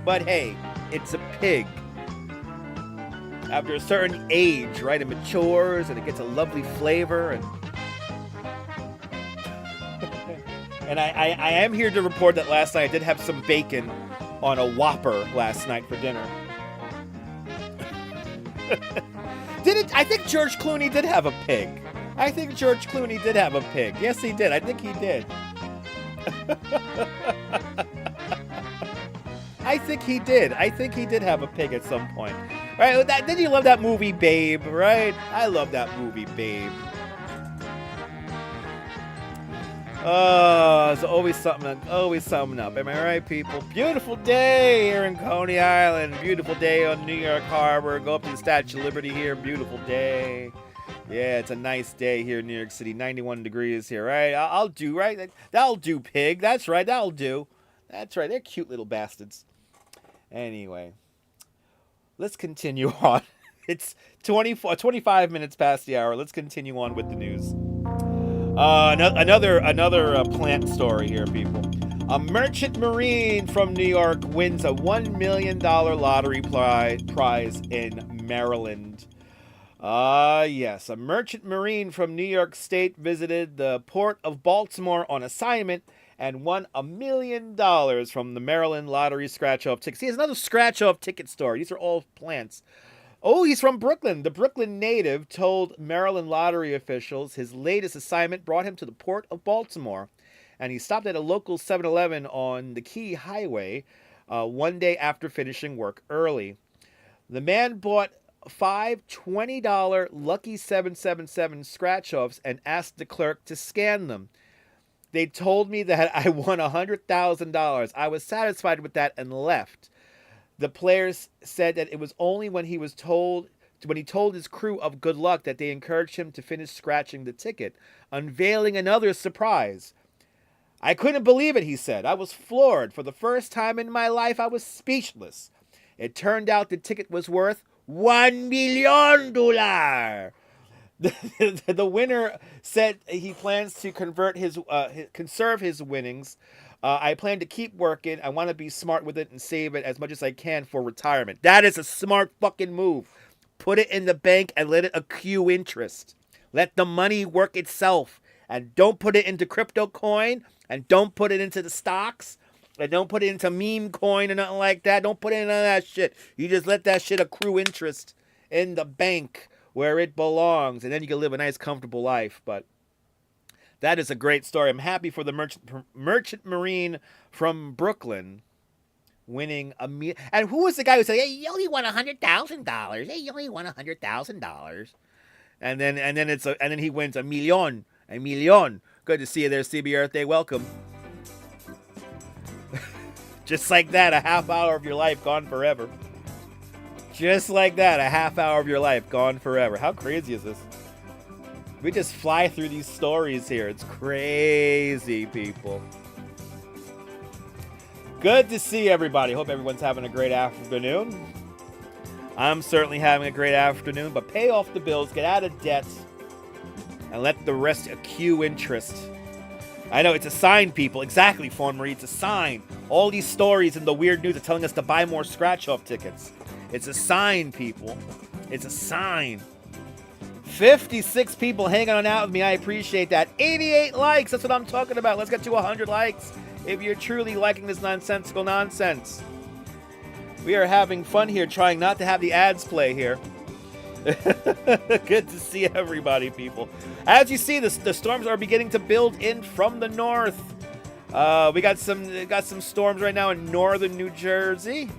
But hey, it's a pig. After a certain age, right, it matures and it gets a lovely flavor. And I am here to report that last night I did have some bacon on a Whopper last night for dinner. I think George Clooney did have a pig. I think George Clooney did have a pig. Yes, he did. I think he did. I think he did. I think he did have a pig at some point. Right? Didn't you love that movie, Babe? Right? I love that movie, Babe. Oh, there's always something up. Am I right, people? Beautiful day here in Coney Island. Beautiful day on New York Harbor. Go up to the Statue of Liberty here. Beautiful day. Yeah, it's a nice day here in New York City. 91 degrees here, right? I'll do, right? That'll do, pig. That's right. That'll do. That's right. They're cute little bastards. Anyway, let's continue on. It's 25 minutes past the hour. Let's continue on with the news. Another plant story here, people. A merchant marine from New York wins a $1 million lottery prize in Maryland. Yes, a merchant marine from New York State visited the port of Baltimore on assignment and won $1 million from the Maryland lottery scratch-off ticket. See, it's another scratch-off ticket story. These are all plants. Oh, he's from Brooklyn. The Brooklyn native told Maryland lottery officials his latest assignment brought him to the port of Baltimore, and he stopped at a local 7-Eleven on the Key Highway one day after finishing work early. The man bought 5 $20 Lucky 777 scratch-offs and asked the clerk to scan them. They told me that I won $100,000. I was satisfied with that and left. The players said that it was only when he told his crew of good luck that they encouraged him to finish scratching the ticket, unveiling another surprise. I couldn't believe it, he said. I was floored. For the first time in my life, I was speechless. It turned out the ticket was worth $1 million. The winner said he plans to conserve his winnings. I plan to keep working. I want to be smart with it and save it as much as I can for retirement. That is a smart fucking move. Put it in the bank and let it accrue interest. Let the money work itself. And don't put it into crypto coin. And don't put it into the stocks. And don't put it into meme coin or nothing like that. Don't put it in none of that shit. You just let that shit accrue interest in the bank where it belongs. And then you can live a nice, comfortable life. But that is a great story. I'm happy for the merchant marine from Brooklyn winning $1 million. And who was the guy who said, "Hey, you only won $100,000. Hey, you only won $100,000." And then he wins $1 million. $1 million. Good to see you there, CB Earth Day. Welcome. Just like that, a half hour of your life gone forever. Just like that, a half hour of your life gone forever. How crazy is this? We just fly through these stories here. It's crazy, people. Good to see everybody. Hope everyone's having a great afternoon. I'm certainly having a great afternoon, but pay off the bills, get out of debt, and let the rest accrue interest. I know, it's a sign, people. Exactly, Fawn Marie, it's a sign. All these stories and the weird news are telling us to buy more scratch-off tickets. It's a sign, people. It's a sign. 56 people hanging on out with me. I appreciate that. 88 likes. That's what I'm talking about. Let's get to 100 likes if you're truly liking this nonsensical nonsense. We are having fun here, trying not to have the ads play here. Good to see everybody, people. As you see, the storms are beginning to build in from the north. We got some storms right now in northern New Jersey.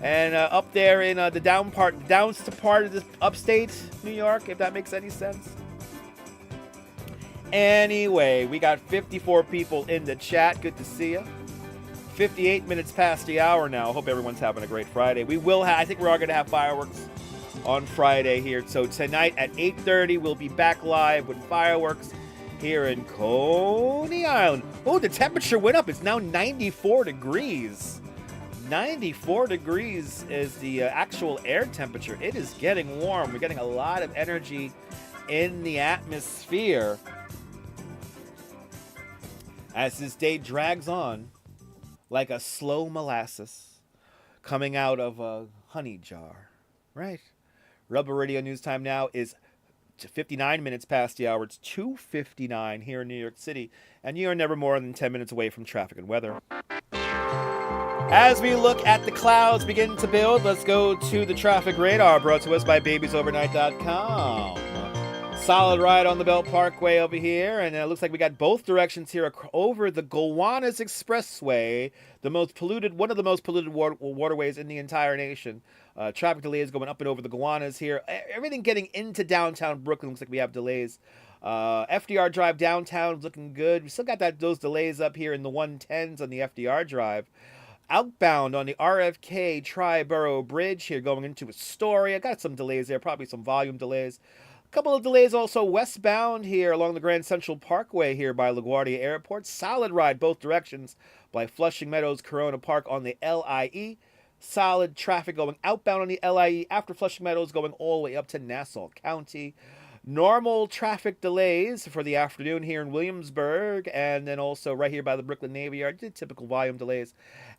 And up there in the down part of the upstate New York, if that makes any sense. Anyway, we got 54 people in the chat. Good to see you. 58 minutes past the hour now. Hope everyone's having a great Friday. I think we're all going to have fireworks on Friday here. So tonight at 8:30, we'll be back live with fireworks here in Coney Island. Oh, the temperature went up. It's now 94 degrees. 94 degrees is the actual air temperature. It is getting warm. We're getting a lot of energy in the atmosphere as this day drags on like a slow molasses coming out of a honey jar, right? Rubber Radio News Time now is 59 minutes past the hour. It's 2:59 here in New York City, and you are never more than 10 minutes away from traffic and weather. As we look at the clouds begin to build, let's go to the traffic radar brought to us by babiesovernight.com. Solid ride on the Belt Parkway over here, and it looks like we got both directions here over the Gowanus Expressway, one of the most polluted waterways in the entire nation. Traffic delays going up and over the Gowanus here. Everything getting into downtown Brooklyn looks like we have delays. FDR Drive downtown is looking good. We still got those delays up here in the 110s on the FDR Drive. Outbound on the RFK Tri-Borough Bridge here going into Astoria. Got some delays there, probably some volume delays. A couple of delays also westbound here along the Grand Central Parkway here by LaGuardia Airport. Solid ride both directions by Flushing Meadows, Corona Park on the LIE. Solid traffic going outbound on the LIE after Flushing Meadows going all the way up to Nassau County. Normal traffic delays for the afternoon here in Williamsburg, and then also right here by the Brooklyn Navy Yard. Typical volume delays.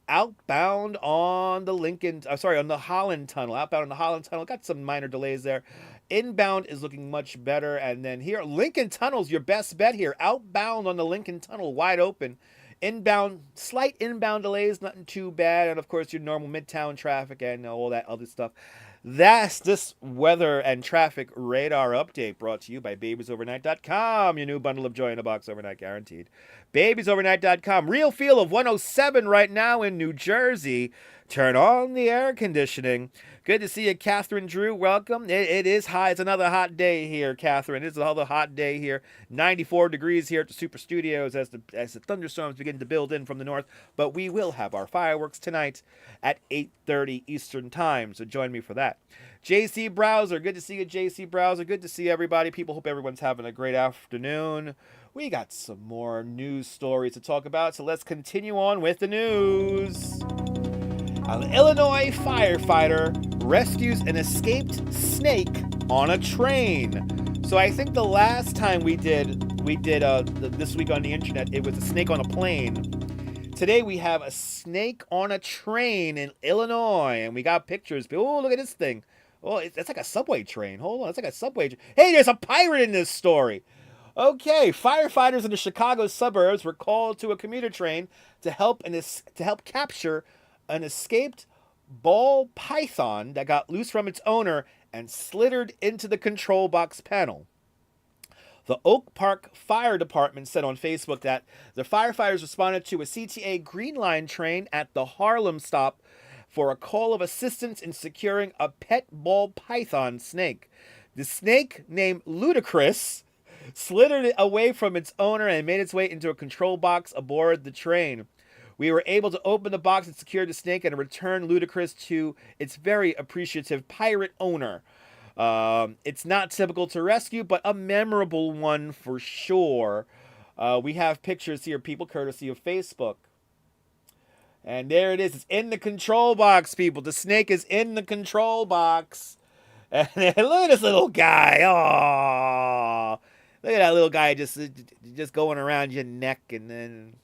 Outbound on the on the Holland Tunnel. Outbound on the Holland Tunnel. Got some minor delays there. Inbound is looking much better. And then here, Lincoln Tunnel's your best bet here. Outbound on the Lincoln Tunnel, wide open. Inbound, slight inbound delays, nothing too bad. And of course, your normal Midtown traffic and all that other stuff. That's this weather and traffic radar update brought to you by babiesovernight.com. Your new bundle of joy in a box, overnight guaranteed. babiesovernight.com. Real feel of 107 right now in New Jersey. Turn on the air conditioning. Good to see you, Catherine Drew. Welcome. It is high. It's another hot day here, Catherine. It's another hot day here. 94 degrees here at the Super Studios as the thunderstorms begin to build in from the north. But we will have our fireworks tonight at 8:30 Eastern Time. So join me for that. JC Browser. Good to see you, JC Browser. Good to see everybody. Hope everyone's having a great afternoon. We got some more news stories to talk about. So let's continue on with the news. An Illinois firefighter rescues an escaped snake on a train. So I think the last time we did this week on the internet, it was a snake on a plane. Today we have a snake on a train in Illinois, and we got pictures. Oh, look at this thing. Oh, it's like a subway train. Hold on, it's like a subway train. Hey, there's a pirate in this story. Okay, firefighters in the Chicago suburbs were called to a commuter train to help capture an escaped ball python that got loose from its owner and slithered into the control box panel. The Oak Park Fire Department said on Facebook that the firefighters responded to a CTA Green Line train at the Harlem stop for a call of assistance in securing a pet ball python snake. The snake, named Ludacris, slithered away from its owner and made its way into a control box aboard the train. We were able to open the box and secure the snake and return Ludacris to its very appreciative pirate owner. It's not typical to rescue, but a memorable one for sure. We have pictures here, people, courtesy of Facebook. And there it is. It's in the control box, people. The snake is in the control box. And look at this little guy. Oh, look at that little guy just going around your neck and then...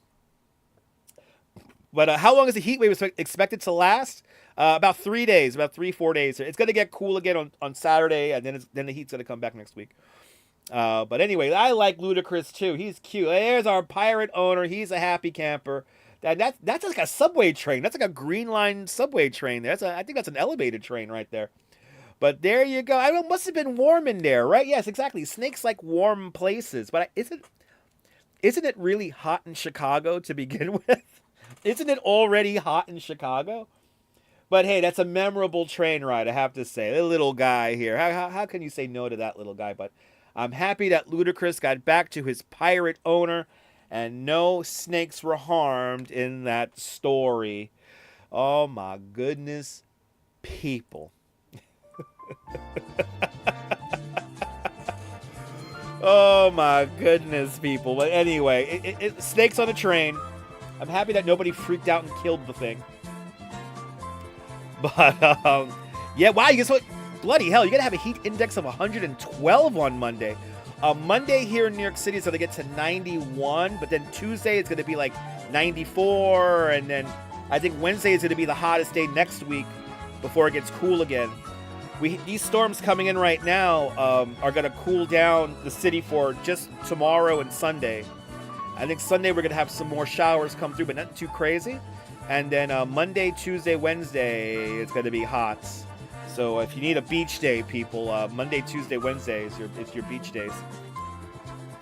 But how long is the heat wave expected to last? About 3 days, about 3-4 days. It's going to get cool again on Saturday, and then the heat's going to come back next week. But anyway, I like Ludacris too. He's cute. There's our pirate owner. He's a happy camper. That's like a subway train. That's like a Green Line subway train. I think that's an elevated train right there. But there you go. It must have been warm in there, right? Yes, exactly. Snakes like warm places. But isn't it really hot in Chicago to begin with? Isn't it already hot in Chicago? But hey, that's a memorable train ride, I have to say. The little guy here. How can you say no to that little guy? But I'm happy that Ludacris got back to his pirate owner and no snakes were harmed in that story. Oh my goodness, people. Oh my goodness, people. But anyway, snakes on a train. I'm happy that nobody freaked out and killed the thing. But, yeah, wow, you guess what? Bloody hell, you're going to have a heat index of 112 on Monday. Monday here in New York City is going to get to 91, but then Tuesday it's going to be like 94, and then I think Wednesday is going to be the hottest day next week before it gets cool again. These storms coming in right now are going to cool down the city for just tomorrow and Sunday. I think Sunday we're going to have some more showers come through, but not too crazy. And then Monday, Tuesday, Wednesday, it's going to be hot. So if you need a beach day, people, Monday, Tuesday, Wednesday is your beach days.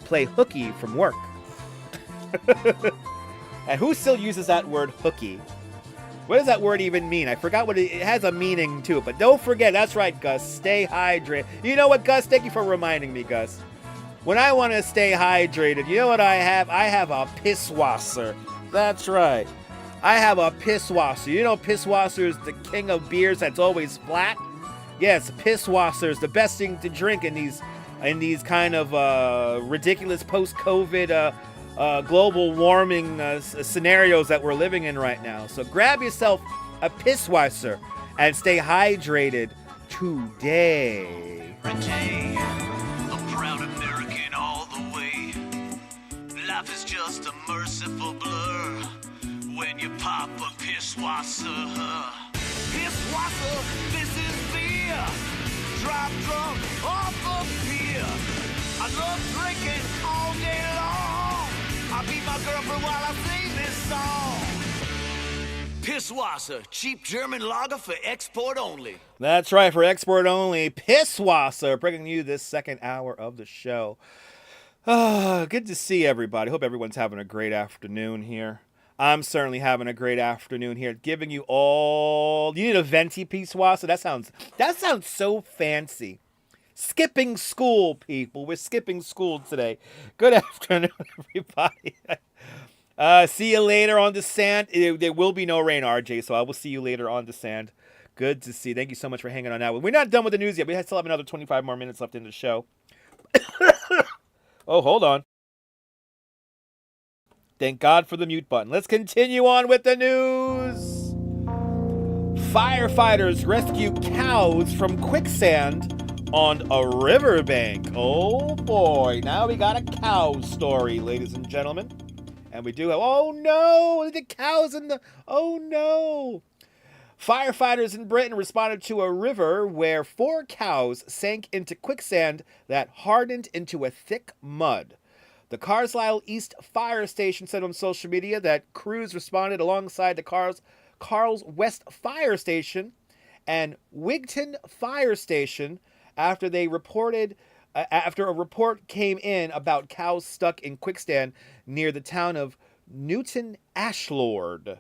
Play hooky from work. And who still uses that word hooky? What does that word even mean? I forgot what it has a meaning to it. But don't forget, that's right, Gus. Stay hydrated. You know what, Gus? Thank you for reminding me, Gus. When I want to stay hydrated, you know what I have? I have a pisswasser. That's right. I have a pisswasser. You know pisswasser is the king of beers that's always flat? Yes, pisswasser is the best thing to drink in these kind of ridiculous post-COVID global warming scenarios that we're living in right now. So grab yourself a pisswasser and stay hydrated today. A proud American all the way. Life is just a merciful blur when you pop a pisswasser. Pisswasser, this is beer. Drop drunk off of beer. I love drinking all day long. I beat my girlfriend while I sing this song. Pisswasser, cheap German lager for export only. That's right, for export only. Pisswasser, bringing you this second hour of the show. Good to see everybody. Hope everyone's having a great afternoon here. I'm certainly having a great afternoon here. Giving you all... You need a venti pisswasser? That sounds so fancy. Skipping school, people. We're skipping school today. Good afternoon, everybody. See you later on the sand. There will be no rain, RJ, so I will see you later on the sand. Good to see. Thank you so much for hanging on out. We're not done with the news yet. We still have another 25 more minutes left in the show. Oh, hold on. Thank God for the mute button. Let's continue on with the news. Firefighters rescue cows from quicksand on a riverbank. Oh boy, now we got a cow story, ladies and gentlemen. And we do have, oh no, the cows in the, oh no. Firefighters in Britain responded to a river where 4 cows sank into quicksand that hardened into a thick mud. The Carlisle East Fire Station said on social media that crews responded alongside the Carl's West Fire Station and Wigton Fire Station after a report came in about cows stuck in quicksand near the town of Newton Ashlord.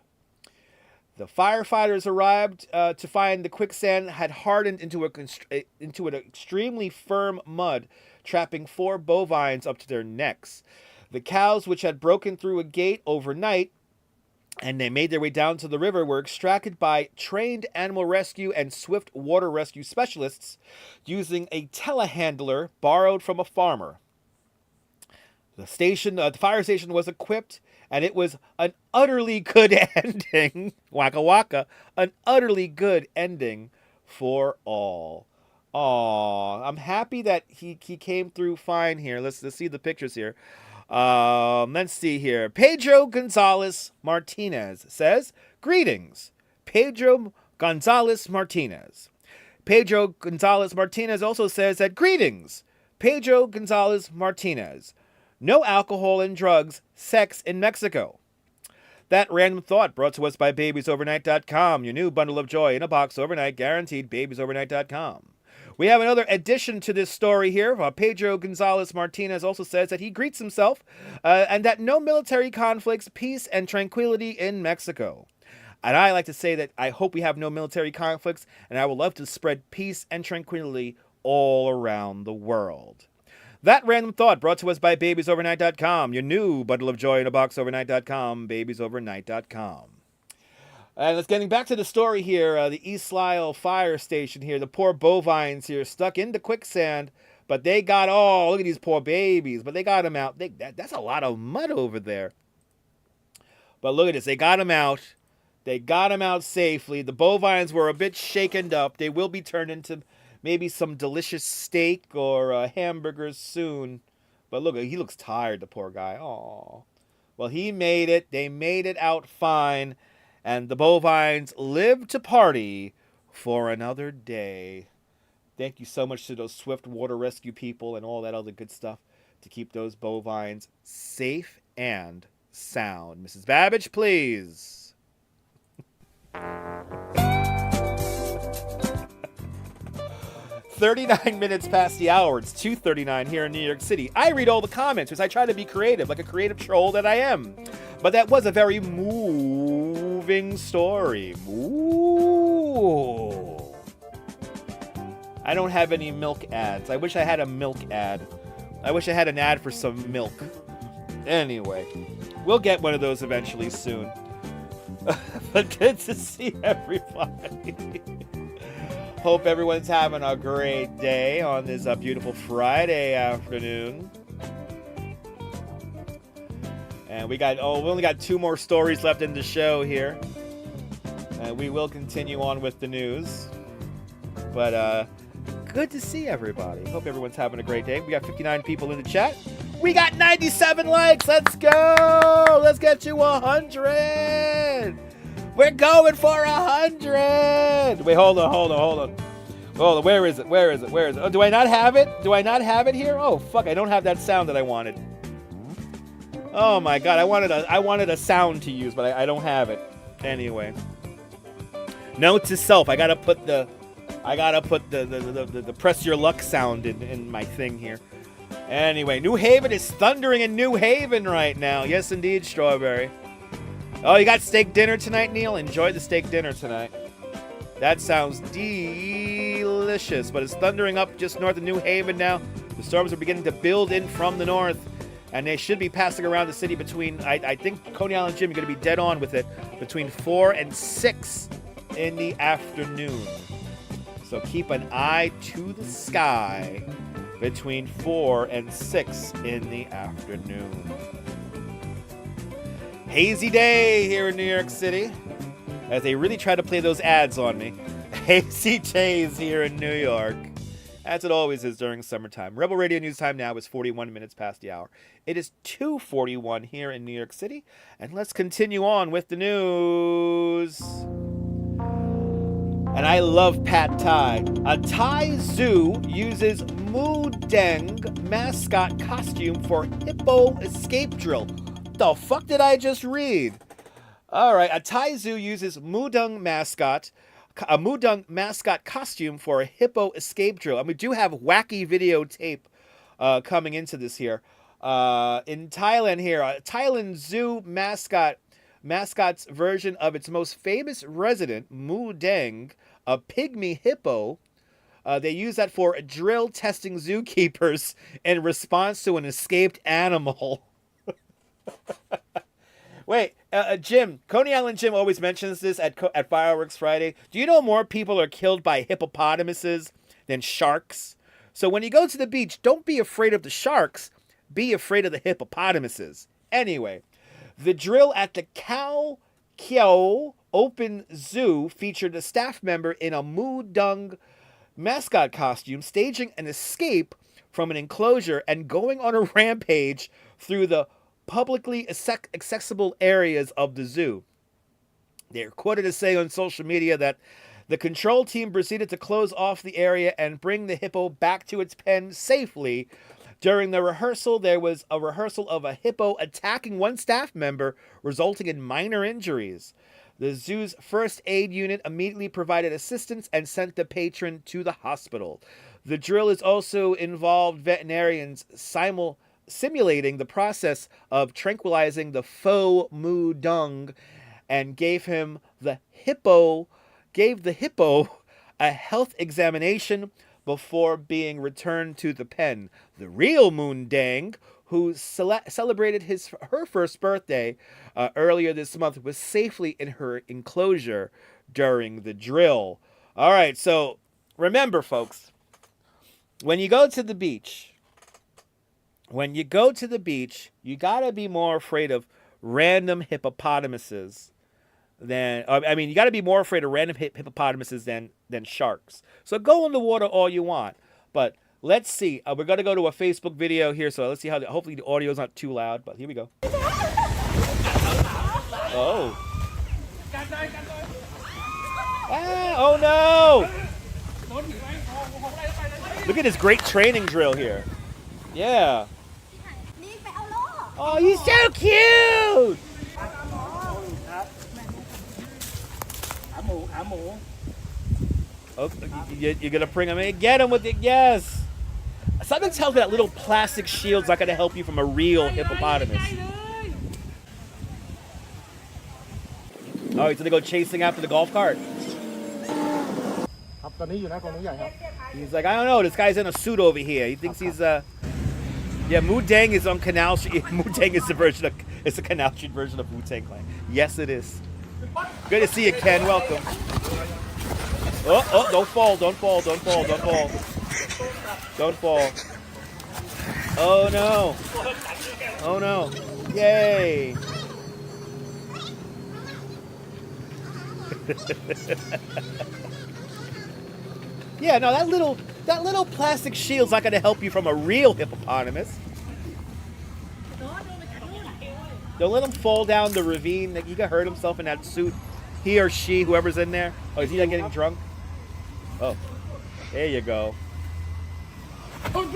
The firefighters arrived to find the quicksand had hardened into an extremely firm mud, trapping 4 bovines up to their necks. The cows, which had broken through a gate overnight, and they made their way down to the river, were extracted by trained animal rescue and swift water rescue specialists using a telehandler borrowed from a farmer. The fire station was equipped, and it was an utterly good ending. Waka waka. An utterly good ending for all. Aw, I'm happy that he came through fine here. Let's see the pictures here. Let's see here. Pedro Gonzalez Martinez says, "Greetings, Pedro Gonzalez Martinez." Pedro Gonzalez Martinez also says that, "Greetings, Pedro Gonzalez Martinez. No alcohol and drugs, sex in Mexico." That random thought brought to us by BabiesOvernight.com. Your new bundle of joy in a box overnight, guaranteed. BabiesOvernight.com. We have another addition to this story here. Pedro Gonzalez Martinez also says that he greets himself and that no military conflicts, peace, and tranquility in Mexico. And I like to say that I hope we have no military conflicts, and I would love to spread peace and tranquility all around the world. That random thought brought to us by babiesovernight.com. Your new bundle of joy in a box, overnight.com, babiesovernight.com. And let's getting back to the story here. The East Lisle fire station here. The poor bovines here stuck into quicksand. But they got look at these poor babies. But they got them out. That's a lot of mud over there. But look at this. They got them out. They got them out safely. The bovines were a bit shaken up. They will be turned into maybe some delicious steak or hamburgers soon. But look, he looks tired, the poor guy. Aw. Well, he made it. They made it out fine. And the bovines lived to party for another day. Thank you so much to those swift water rescue people and all that other good stuff to keep those bovines safe and sound. Mrs. Babbage, please. 39 minutes past the hour. It's 2:39 here in New York City. I read all the comments because I try to be creative, like a creative troll that I am. But that was a very moving story. Ooh. I don't have any milk ads. I wish I had a milk ad. I wish I had an ad for some milk. Anyway, we'll get one of those eventually soon. But good to see everybody. Hope everyone's having a great day on this beautiful Friday afternoon. And we only got 2 more stories left in the show here. And we will continue on with the news. But good to see everybody. Hope everyone's having a great day. We got 59 people in the chat. We got 97 likes. Let's go. Let's get to 100. We're going for 100. Wait, hold on. Where is it? Oh, do I not have it? Do I not have it here? Oh, fuck, I don't have that sound that I wanted. Oh my god, I wanted a sound to use, but I don't have it. Anyway. Note to self, I gotta put the press your luck sound in my thing here. Anyway, New Haven is thundering in New Haven right now. Yes, indeed, Strawberry. Oh, you got steak dinner tonight, Neil? Enjoy the steak dinner tonight. That sounds delicious. But it's thundering up just north of New Haven now. The storms are beginning to build in from the north. And they should be passing around the city between, I think Coney Island Jim, you're going to be dead on with it, between 4 and 6 in the afternoon. So keep an eye to the sky between 4 and 6 in the afternoon. Hazy day here in New York City, as they really try to play those ads on me. Hazy days here in New York, as it always is during summertime. Rebel Radio News time now is 41 minutes past the hour. It is 2:41 here in New York City, and let's continue on with the news. And I love pad thai. A Thai zoo uses Mudeng mascot costume for hippo escape drill. The fuck did I just read? All right, a Thai zoo uses a Mudeng mascot costume for a hippo escape drill. And we do have wacky videotape coming into this here. In Thailand here, a Thailand zoo mascot's version of its most famous resident, Mudeng, a pygmy hippo. They use that for drill testing zookeepers in response to an escaped animal. Wait, Jim, Coney Island Jim always mentions this at Fireworks Friday. Do you know more people are killed by hippopotamuses than sharks? So when you go to the beach, don't be afraid of the sharks. Be afraid of the hippopotamuses. Anyway, the drill at the Khao Kiao Open Zoo featured a staff member in a Mudeng mascot costume staging an escape from an enclosure and going on a rampage through the publicly accessible areas of the zoo. They're quoted as saying on social media that the control team proceeded to close off the area and bring the hippo back to its pen safely. During the rehearsal, there was a rehearsal of a hippo attacking one staff member, resulting in minor injuries. The zoo's first aid unit immediately provided assistance and sent the patron to the hospital. The drill is also involved veterinarians simulating the process of tranquilizing the faux Mudeng and gave the hippo a health examination before being returned to the pen. The real Moon Dang, who celebrated her first birthday earlier this month, was safely in her enclosure during the drill. All right, so remember, folks, when you go to the beach, you gotta be more afraid of random hippopotamuses than you gotta be more afraid of random hippopotamuses than sharks. So go in the water all you want, but let's see. We're gonna go to a Facebook video here, so let's see how. Hopefully the audio's not too loud, but here we go. Oh. Ah, oh no! Look at this great training drill here. Yeah. Oh, he's so cute! Oh, you're gonna bring him in? Get him with it, yes! Something tells me that little plastic shield's not gonna help you from a real hippopotamus. Oh, he's gonna go chasing after the golf cart. He's like, I don't know, this guy's in a suit over here. He thinks he's yeah, Moo Dang is on Canal Street. Moo Dang is it's a Canal Street version of Wu-Tang Clan. Yes, it is. Good to see you, Ken. Welcome. Oh, don't fall. Don't fall. Oh, no. Oh, no. Yay. Yeah, no, that little plastic shield's not going to help you from a real hippopotamus. Don't let him fall down the ravine. He could hurt himself in that suit. He or she, whoever's in there. Oh, is he not getting drunk? Oh, there you go. Oh,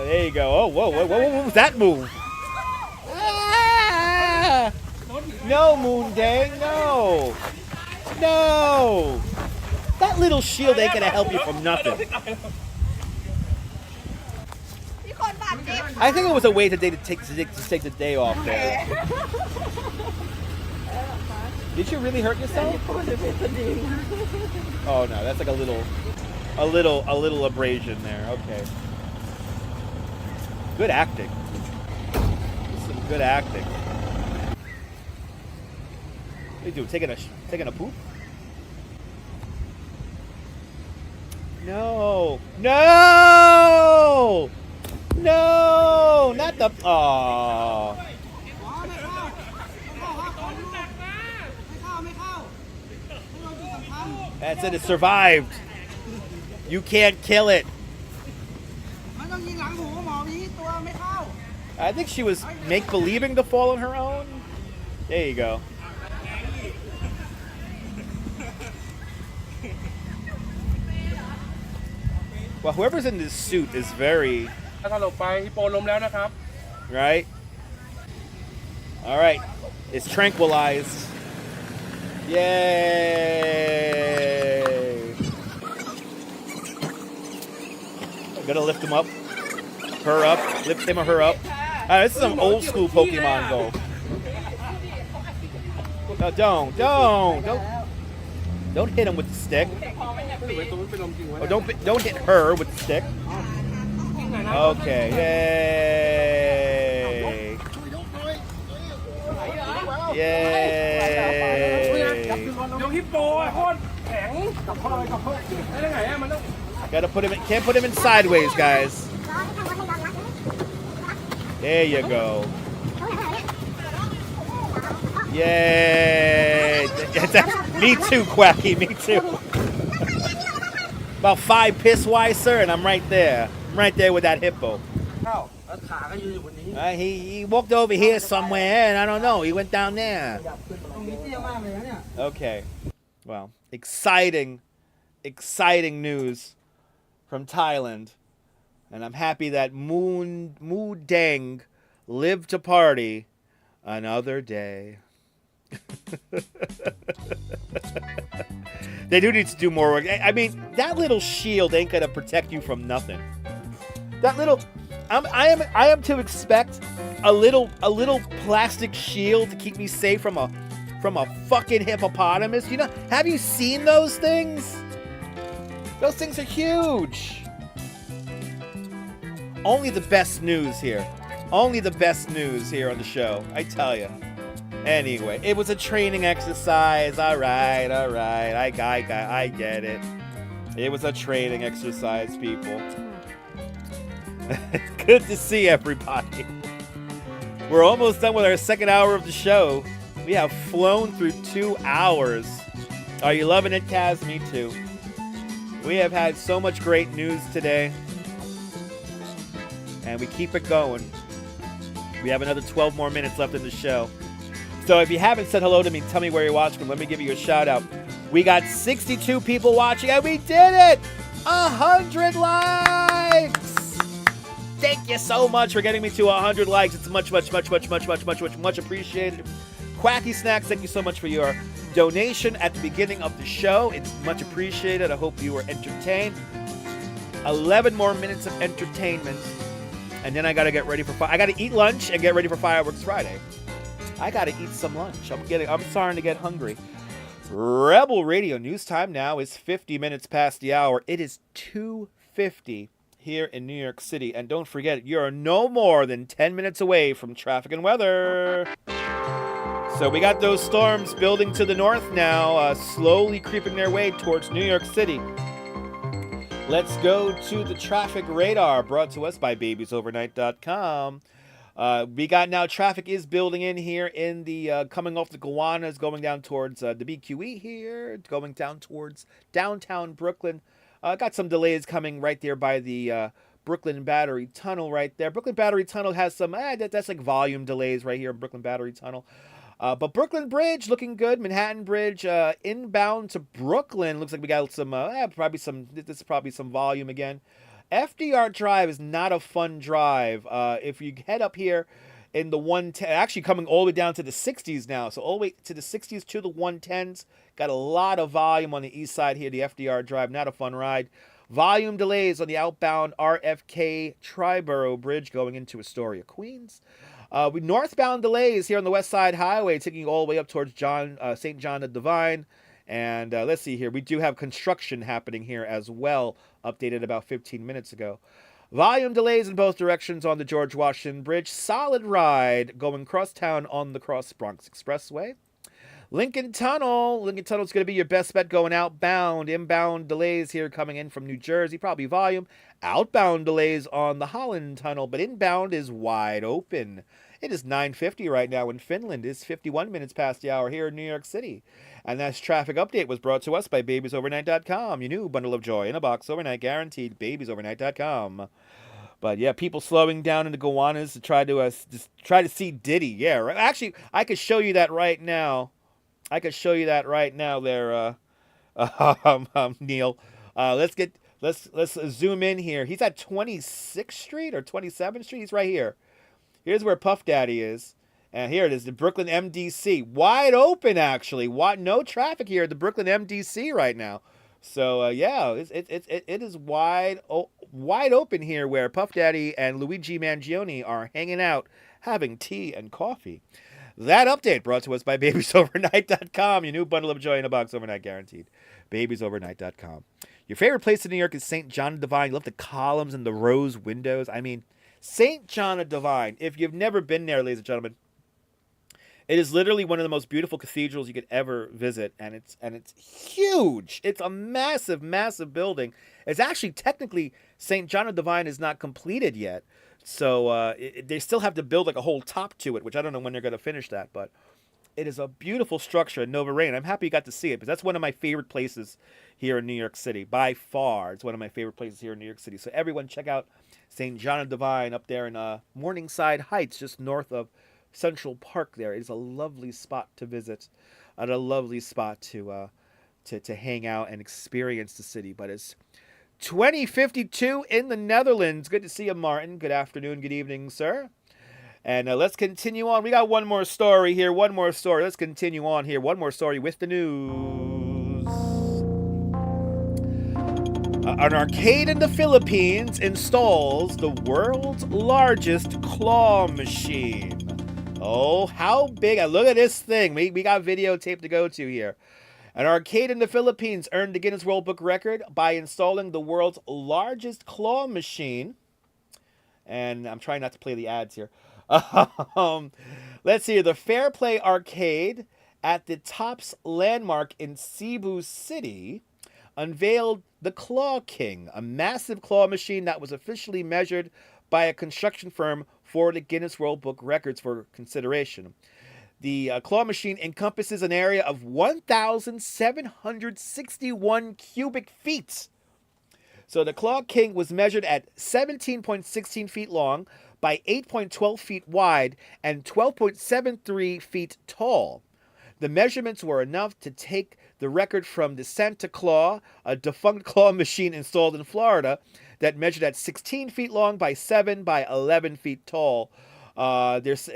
there you go. Oh, whoa, what was that move? Ah! No, Moon Dang, no. No. That little shield ain't gonna help you from nothing. I think it was a way to take the day off there. Did you really hurt yourself? Oh no, that's like a little abrasion there. Okay. Good acting. Some good acting. What are you doing? Taking a poop? No! No! No! Not the. Oh. That's it. It survived. You can't kill it. I think she was make-believing to fall on her own. There you go. Well, whoever's in this suit is very... Right? Alright. It's tranquilized. Yay! I'm gonna lift him up. Her up. Lift him or her up. This is some old school Pokemon Go. No, don't hit him with the stick. Oh, don't hit her with the stick. Okay, yay! Yay! Gotta put him in, can't put him in sideways, guys. There you go. Yay! Me too, Quacky, me too. About 5 piss-wise, sir, and I'm right there. I'm right there with that hippo. He walked over here somewhere, and I don't know. He went down there. Okay. Well, exciting news from Thailand. And I'm happy that Moo Dang lived to party another day. They do need to do more work. I mean, that little shield ain't gonna protect you from nothing. That little... I am to expect a little plastic shield to keep me safe from a fucking hippopotamus. You know, have you seen those things? Those things are huge. Only the best news here. Only the best news here on the show, I tell you. Anyway, it was a training exercise. All right. I get it. It was a training exercise, people. Good to see everybody. We're almost done with our second hour of the show. We have flown through 2 hours. Are you loving it, Kaz? Me too. We have had so much great news today. And we keep it going. We have another 12 more minutes left in the show. So if you haven't said hello to me, tell me where you're watching from. Let me give you a shout out. We got 62 people watching, and we did it! 100 likes! Thank you so much for getting me to 100 likes. It's much appreciated. Quacky Snacks, thank you so much for your donation at the beginning of the show. It's much appreciated. I hope you were entertained. 11 more minutes of entertainment. And then I gotta get ready for I gotta eat lunch and get ready for Fireworks Friday. I gotta eat some lunch. I'm starting to get hungry. Rebel Radio news time now is 50 minutes past the hour. It is 2:50 here in New York City. And don't forget, you're no more than 10 minutes away from traffic and weather. So we got those storms building to the north now, slowly creeping their way towards New York City. Let's go to the traffic radar, brought to us by babiesovernight.com. We got now traffic is building in here in the coming off the Gowanus, going down towards the BQE here, going down towards downtown Brooklyn. Got some delays coming right there by the Brooklyn Battery Tunnel right there. Brooklyn Battery Tunnel has some, that's like volume delays right here in Brooklyn Battery Tunnel. But Brooklyn Bridge looking good. Manhattan Bridge inbound to Brooklyn. Looks like we got some, this is probably some volume again. FDR Drive is not a fun drive. If you head up here in the 110, actually coming all the way down to the 60s now. So all the way to the 60s to the 110s. Got a lot of volume on the east side here, the FDR Drive. Not a fun ride. Volume delays on the outbound RFK Triborough Bridge going into Astoria, Queens. We northbound delays here on the West Side Highway, taking all the way up towards St. John the Divine. And let's see here. We do have construction happening here as well, updated about 15 minutes ago. Volume delays in both directions on the George Washington Bridge. Solid ride going crosstown on the Cross Bronx Expressway. Lincoln Tunnel. Lincoln Tunnel is going to be your best bet going outbound. Inbound delays here coming in from New Jersey. Probably volume. Outbound delays on the Holland Tunnel, but inbound is wide open. It is 9:50 right now in Finland. It's 51 minutes past the hour here in New York City. And that traffic update was brought to us by babiesovernight.com. Your new bundle of joy in a box overnight guaranteed. babiesovernight.com. But yeah, people slowing down in the Gowanus to try to see Diddy. Yeah, right. Actually, I could show you that right now. There, Neil. Let's zoom in here. He's at 26th Street or 27th Street. He's right here. Here's where Puff Daddy is. And here it is, the Brooklyn MDC. Wide open, actually. No traffic here at the Brooklyn MDC right now. So, yeah, it is wide open here where Puff Daddy and Luigi Mangione are hanging out, having tea and coffee. That update brought to us by babiesovernight.com. Your new bundle of joy in a box overnight guaranteed. babiesovernight.com. Your favorite place in New York is St. John the Divine. You love the columns and the rose windows. I mean, St. John the Divine. If you've never been there, ladies and gentlemen, it is literally one of the most beautiful cathedrals you could ever visit, and it's huge. It's a massive, massive building. It's actually technically St. John the Divine is not completed yet. So they still have to build like a whole top to it, which I don't know when they're going to finish that. But it is a beautiful structure in Nova Rain. I'm happy you got to see it, because that's one of my favorite places here in New York City. By far, it's one of my favorite places here in New York City. So everyone check out St. John the Divine up there in Morningside Heights, just north of Central Park there. It is a lovely spot to visit and a lovely spot to hang out and experience the city. But it's 2052 in the Netherlands. Good to see you, Martin. Good afternoon, good evening, sir. And let's continue on. We got one more story here. Let's continue on here. One more story with the news. An arcade in the Philippines installs the world's largest claw machine. Oh, how big? Look at this thing. We got videotape to go to here. An arcade in the Philippines earned the Guinness World Book record by installing the world's largest claw machine. And I'm trying not to play the ads here. Let's see. The Fair Play Arcade at the Tops Landmark in Cebu City unveiled the Claw King, a massive claw machine that was officially measured by a construction firm for the Guinness World Book records for consideration. The claw machine encompasses an area of 1,761 cubic feet. So the Claw King was measured at 17.16 feet long by 8.12 feet wide and 12.73 feet tall. The measurements were enough to take the record from the Santa Claw, a defunct claw machine installed in Florida that measured at 16 feet long by 7 by 11 feet tall. There's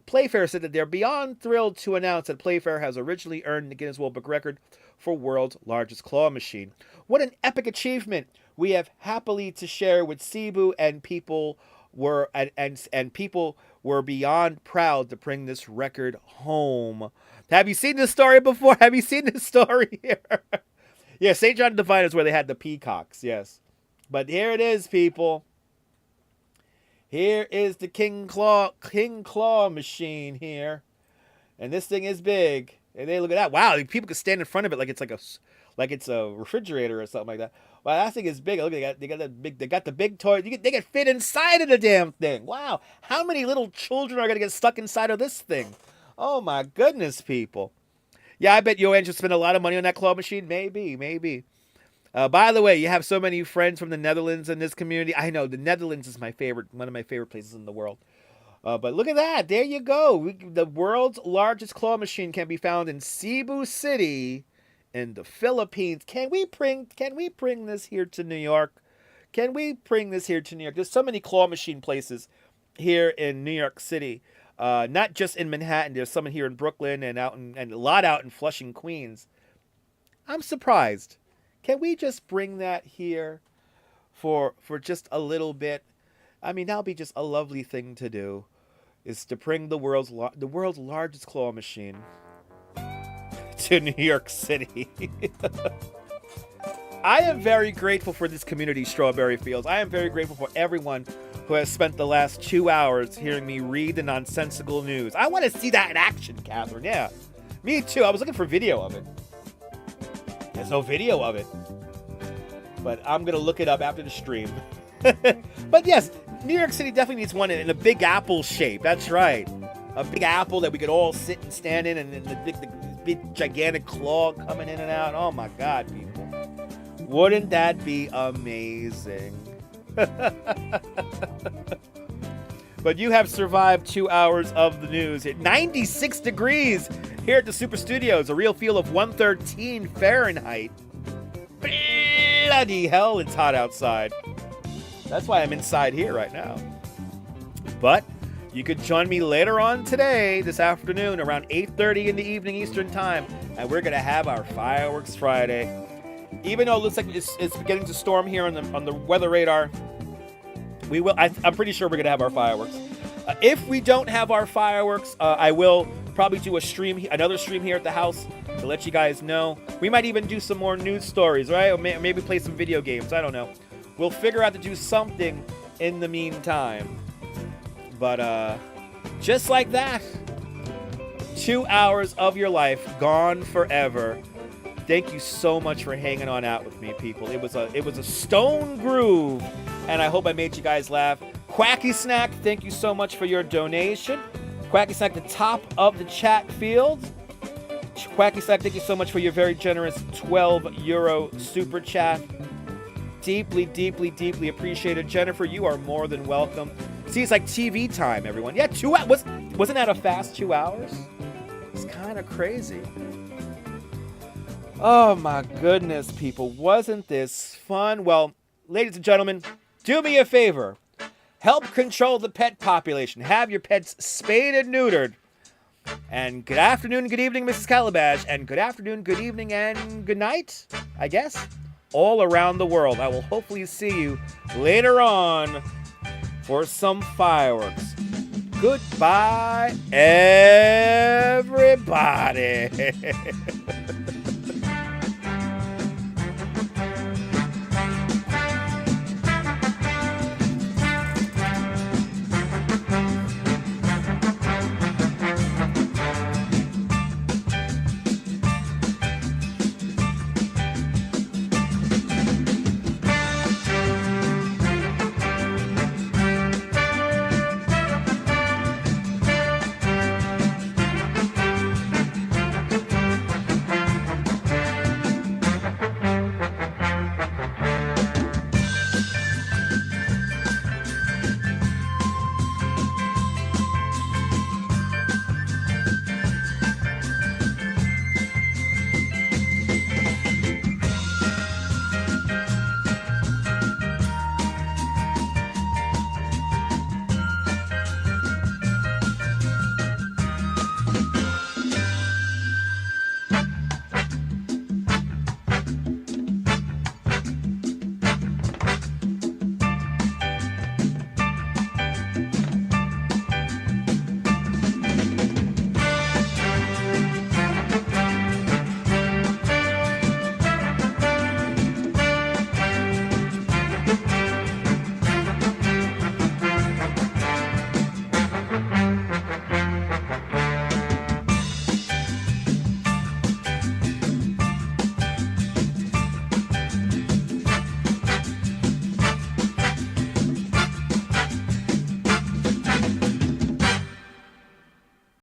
Playfair said that they're beyond thrilled to announce that Playfair has originally earned the Guinness World Book record for world's largest claw machine. What an epic achievement we have happily to share with Cebu, and people were people were beyond proud to bring this record home. Have you seen this story before? Have you seen this story here? Yeah, St. John the Divine is where they had the peacocks, yes. But here it is, people. Here is the King Claw machine here. And this thing is big. And they look at that. Wow, people can stand in front of it like it's a refrigerator or something like that. Wow, that thing is big. Look, they got the big toy. They can fit inside of the damn thing. Wow, how many little children are gonna get stuck inside of this thing? Oh my goodness, people. Yeah, I bet Joanne should spend a lot of money on that claw machine. Maybe. By the way, you have so many friends from the Netherlands in this community. I know the Netherlands is one of my favorite places in the world. But look at that. There you go. The world's largest claw machine can be found in Cebu City in the Philippines. Can we bring this here to New York? Can we bring this here to New York? There's so many claw machine places here in New York City. Not just in Manhattan. There's some here in Brooklyn and a lot out in Flushing, Queens. I'm surprised. Can we just bring that here for just a little bit? I mean, that'll be just a lovely thing to do, is to bring the world's largest claw machine to New York City. I am very grateful for this community, Strawberry Fields. I am very grateful for everyone who has spent the last 2 hours hearing me read the nonsensical news. I want to see that in action, Catherine. Yeah, me too. I was looking for video of it. There's no video of it. But I'm going to look it up after the stream. But yes, New York City definitely needs one in a big apple shape. That's right. A big apple that we could all sit and stand in, and the big gigantic claw coming in and out. Oh my God, people. Wouldn't that be amazing? But you have survived 2 hours of the news. At 96 degrees here at the Super Studios, a real feel of 113 Fahrenheit. Bloody hell, it's hot outside. That's why I'm inside here right now. But you could join me later on today, this afternoon, around 8:30 in the evening Eastern Time, and we're gonna have our Fireworks Friday. Even though it looks like it's beginning to storm here on the weather radar, we will. I'm pretty sure we're gonna have our fireworks. If we don't have our fireworks, I will probably do another stream here at the house to let you guys know. We might even do some more news stories, right? Or maybe play some video games. I don't know. We'll figure out to do something in the meantime. But just like that, 2 hours of your life gone forever. Thank you so much for hanging on out with me, people. It was a stone groove, and I hope I made you guys laugh. Quacky Snack, thank you so much for your donation. Quacky Snack, the top of the chat field. Quacky Snack, thank you so much for your very generous €12 super chat. Deeply, deeply, deeply appreciated. Jennifer, you are more than welcome. See, it's like TV time, everyone. Yeah, 2 hours. Wasn't that a fast 2 hours? It's kind of crazy. Oh my goodness, people. Wasn't this fun? Well, ladies and gentlemen, do me a favor. Help control the pet population. Have your pets spayed and neutered. And good afternoon, good evening, Mrs. Calabash. And good afternoon, good evening, and good night, I guess. all around the world. I will hopefully see you later on for some fireworks. Goodbye, everybody.